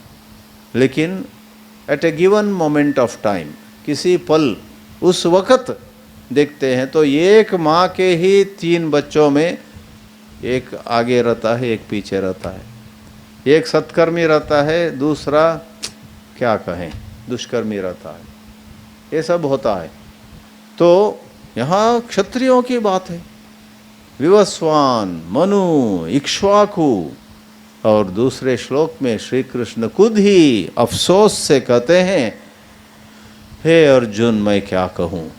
लेकिन at a given moment of time, किसी पल, उस वक़्त देखते हैं तो एक माँ के ही 3 बच्चों में एक आगे रहता है, एक पीछे रहता है, एक सत्कर्मी रहता है, दूसरा क्या कहें दुष्कर्मी रहता है, ये सब होता है। तो यहाँ क्षत्रियों की बात है, विवस्वान, मनु, इक्ष्वाकु, और दूसरे श्लोक में श्री कृष्ण खुद ही अफसोस से कहते हैं, हे अर्जुन मैं क्या कहूँ,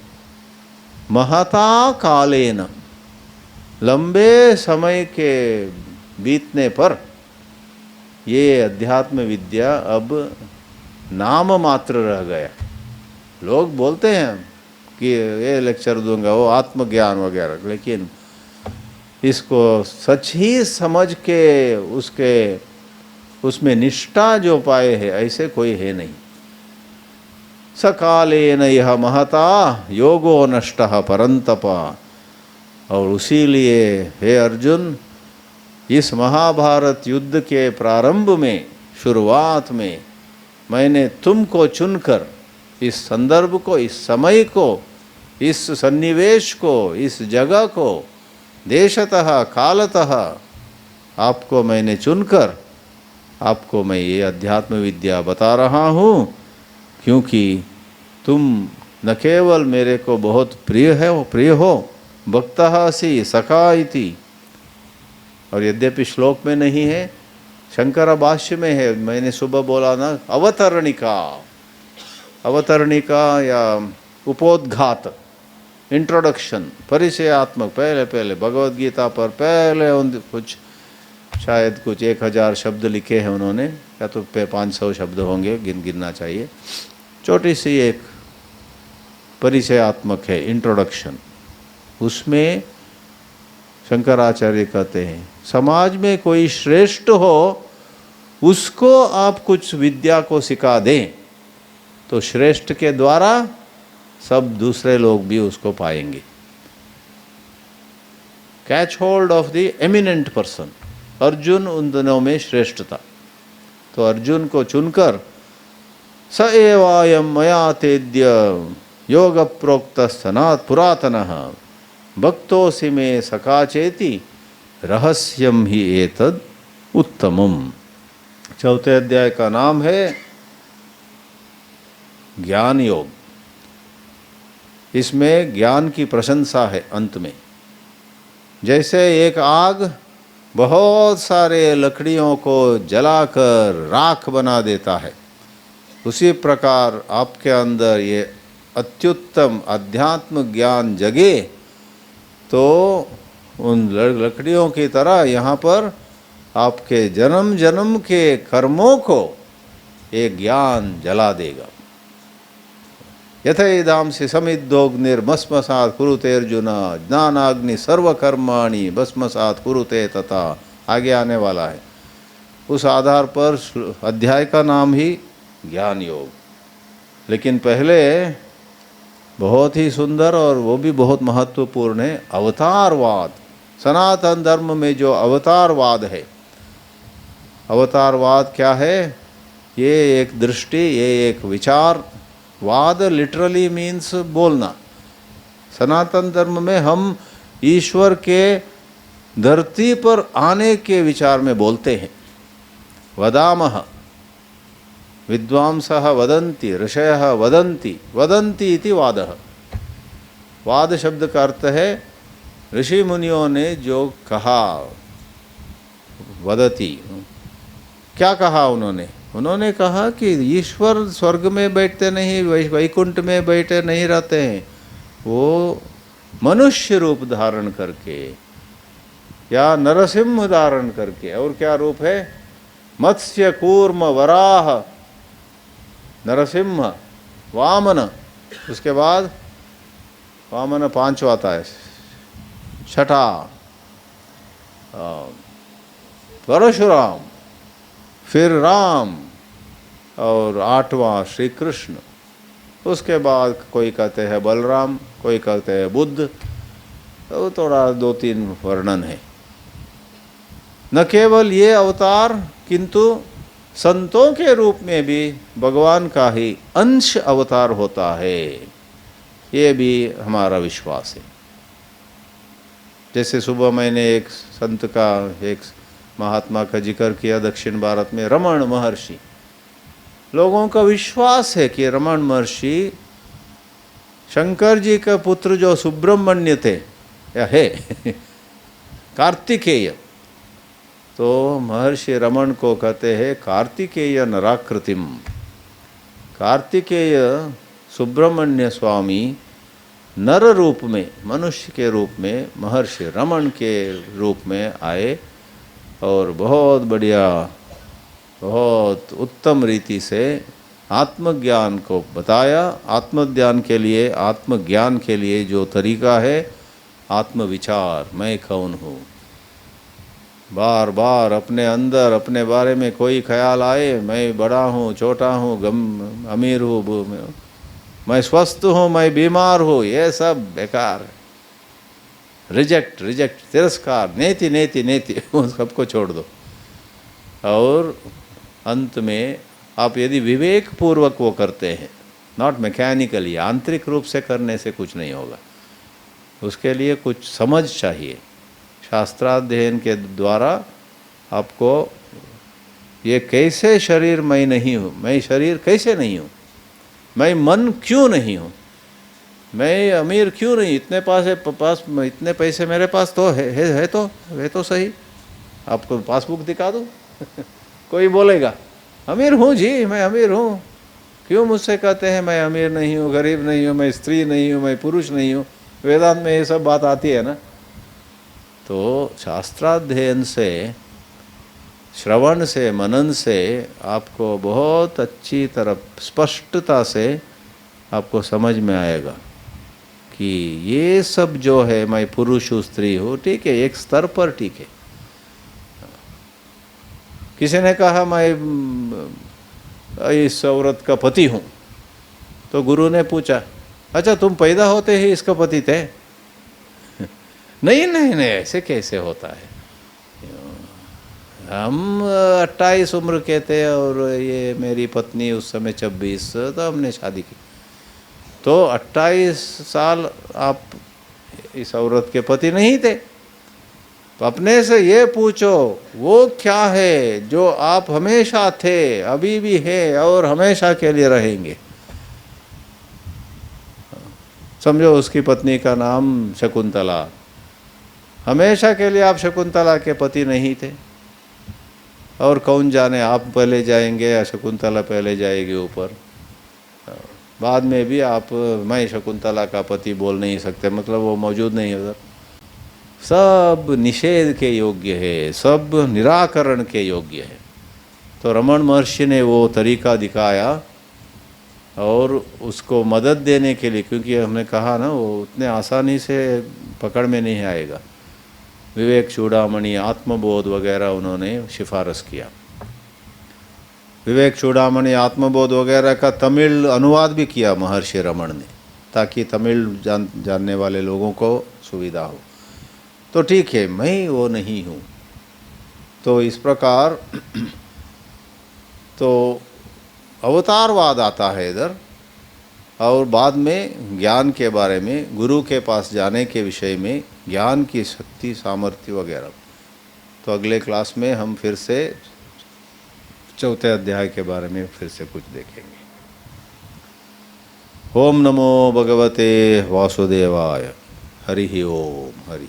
महता कालेन, लंबे समय के बीतने पर ये अध्यात्म विद्या अब नाम मात्र रह गया। लोग बोलते हैं कि ये लेक्चर दूंगा, वो आत्मज्ञान वगैरह, लेकिन इसको सच ही समझ के उसमें निष्ठा जो पाए है ऐसे कोई है नहीं। सकालेन यह महता योगो नष्टः परंतप, और उसीलिए हे अर्जुन, इस महाभारत युद्ध के प्रारंभ में, शुरुआत में मैंने तुमको चुनकर, इस संदर्भ को, इस समय को, इस सन्निवेश को, इस जगह को, देशतः कालतः आपको मैंने चुनकर आपको मैं ये अध्यात्म विद्या बता रहा हूँ, क्योंकि तुम न केवल मेरे को बहुत प्रिय हो, भक्तः असि सखा इति, और यद्यपि श्लोक में नहीं है, शंकर भाष्य में है, मैंने सुबह बोला ना, अवतरणिका या उपोद्घात, इंट्रोडक्शन, परिचयात्मक, पहले भगवद गीता पर पहले कुछ शायद कुछ 1000 शब्द लिखे हैं उन्होंने, या तो 500 शब्द होंगे, गिनना चाहिए। छोटी सी एक परिचयात्मक है, इंट्रोडक्शन। उसमें शंकराचार्य कहते हैं, समाज में कोई श्रेष्ठ हो उसको आप कुछ विद्या को सिखा दें तो श्रेष्ठ के द्वारा सब दूसरे लोग भी उसको पाएंगे। Catch hold of the eminent person, Arjun उन दोनों में श्रेष्ठ था, तो अर्जुन को चुनकर स एवायम मया तेद्य योग प्रोक्त सनात पुरातनः भक्तोसि मे सखा चेति रहस्यम ही एतद उत्तमम। चौथे अध्याय का नाम है ज्ञान योग। इसमें ज्ञान की प्रशंसा है अंत में। जैसे एक आग बहुत सारे लकड़ियों को जलाकर राख बना देता है, उसी प्रकार आपके अंदर ये अत्युत्तम अध्यात्म ज्ञान जगे तो उन लकड़ियों की तरह यहाँ पर आपके जन्म जन्म के कर्मों को ये ज्ञान जला देगा। यथैदांसि समिद्धोऽग्निर्भस्मसात् कुरुते अर्जुन ज्ञानाग्नि सर्वकर्माणि भस्मसात् कुरुते तथा, आगे आने वाला है। उस आधार पर अध्याय का नाम ही ज्ञान योग। लेकिन पहले बहुत ही सुंदर और वो भी बहुत महत्वपूर्ण है अवतारवाद। सनातन धर्म में जो अवतारवाद है, अवतारवाद क्या है? ये एक दृष्टि, ये एक विचार। वाद लिटरली मीन्स बोलना। सनातन धर्म में हम ईश्वर के धरती पर आने के विचार में बोलते हैं। वदामः, विद्वांसः वदन्ति, ऋषयः वदन्ति, वदन्ति इति वादः। वाद शब्द का अर्थ है ऋषि मुनियों ने जो कहा। वदति, क्या कहा उन्होंने? उन्होंने कहा कि ईश्वर स्वर्ग में बैठते नहीं, वैकुंठ में बैठे नहीं रहते हैं, वो मनुष्य रूप धारण करके या नरसिंह धारण करके। और क्या रूप है? मत्स्य, कूर्म, वराह, नरसिंह, वामन। उसके बाद वामन 5वां आता है, छठा परशुराम, फिर राम, और 8वां श्री कृष्ण। उसके बाद कोई कहते हैं बलराम, कोई कहते हैं बुद्ध। तो थोड़ा 2-3 वर्णन है। न केवल ये अवतार, किंतु संतों के रूप में भी भगवान का ही अंश अवतार होता है, ये भी हमारा विश्वास है। जैसे सुबह मैंने एक संत का, एक महात्मा का जिक्र किया दक्षिण भारत में, रमण महर्षि। लोगों का विश्वास है कि रमण महर्षि शंकर जी का पुत्र जो सुब्रह्मण्य थे या है कार्तिकेय, तो महर्षि रमण को कहते हैं कार्तिकेय नराकृतिम। कार्तिकेय सुब्रह्मण्य स्वामी नर रूप में, मनुष्य के रूप में, महर्षि रमण के रूप में आए और बहुत बढ़िया, बहुत उत्तम रीति से आत्मज्ञान को बताया। आत्मज्ञान के लिए जो तरीका है, आत्मविचार, मैं कौन हूँ। बार बार अपने अंदर अपने बारे में कोई ख्याल आए, मैं बड़ा हूँ, छोटा हूँ, अमीर हूँ, मैं स्वस्थ हूँ, मैं बीमार हूँ, ये सब बेकार है। रिजेक्ट, तिरस्कार, नेति नेति नेति, उन सबको छोड़ दो। और अंत में आप यदि विवेक पूर्वक वो करते हैं, नॉट मैकेनिकली, आंतरिक रूप से करने से कुछ नहीं होगा, उसके लिए कुछ समझ चाहिए। शास्त्राध्ययन के द्वारा आपको ये कैसे शरीर मैं नहीं हूँ, मैं शरीर कैसे नहीं हूँ, मैं मन क्यों नहीं हूँ, मैं अमीर क्यों नहीं, इतने पैसे मेरे पास तो है तो सही, आपको पासबुक दिखा दूँ कोई बोलेगा अमीर हूँ जी, मैं अमीर हूँ, क्यों मुझसे कहते हैं मैं अमीर नहीं हूँ, गरीब नहीं हूँ, मैं स्त्री नहीं हूँ, मैं पुरुष नहीं हूँ। वेदांत में ये सब बात आती है ना। तो शास्त्राध्ययन से, श्रवण से, मनन से आपको बहुत अच्छी तरह स्पष्टता से आपको समझ में आएगा कि ये सब जो है, मैं पुरुष हूँ, स्त्री हूँ, ठीक है, एक स्तर पर ठीक है। किसी ने कहा मैं इस औरत का पति हूँ, तो गुरु ने पूछा अच्छा तुम पैदा होते ही इसका पति थे? नहीं नहीं नहीं, ऐसे कैसे होता है, हम 28 उम्र के थे और ये मेरी पत्नी उस समय 26, तो हमने शादी की। तो 28 साल आप इस औरत के पति नहीं थे? तो अपने से ये पूछो वो क्या है जो आप हमेशा थे, अभी भी है और हमेशा के लिए रहेंगे। समझो उसकी पत्नी का नाम शकुंतला, हमेशा के लिए आप शकुंतला के पति नहीं थे, और कौन जाने आप पहले जाएंगे या शकुंतला पहले जाएगी ऊपर। बाद में भी आप मैं शकुंतला का पति बोल नहीं सकते, मतलब वो मौजूद नहीं उधर। सब निषेध के योग्य है, सब निराकरण के योग्य है। तो रमण महर्षि ने वो तरीका दिखाया और उसको मदद देने के लिए, क्योंकि हमने कहा ना वो उतने आसानी से पकड़ में नहीं आएगा, विवेक चूड़ामणि, आत्मबोध वगैरह उन्होंने सिफारिश किया। विवेक चूड़ामणि, आत्मबोध वगैरह का तमिल अनुवाद भी किया महर्षि रमण ने, ताकि तमिल जानने वाले लोगों को सुविधा हो। तो ठीक है, मैं वो नहीं हूँ। तो इस प्रकार तो अवतारवाद आता है इधर, और बाद में ज्ञान के बारे में, गुरु के पास जाने के विषय में, ज्ञान की शक्ति, सामर्थ्य वगैरह। तो अगले क्लास में हम फिर से चौथे अध्याय के बारे में फिर से कुछ देखेंगे। ओम नमो भगवते वासुदेवाय। हरि ओम, हरि।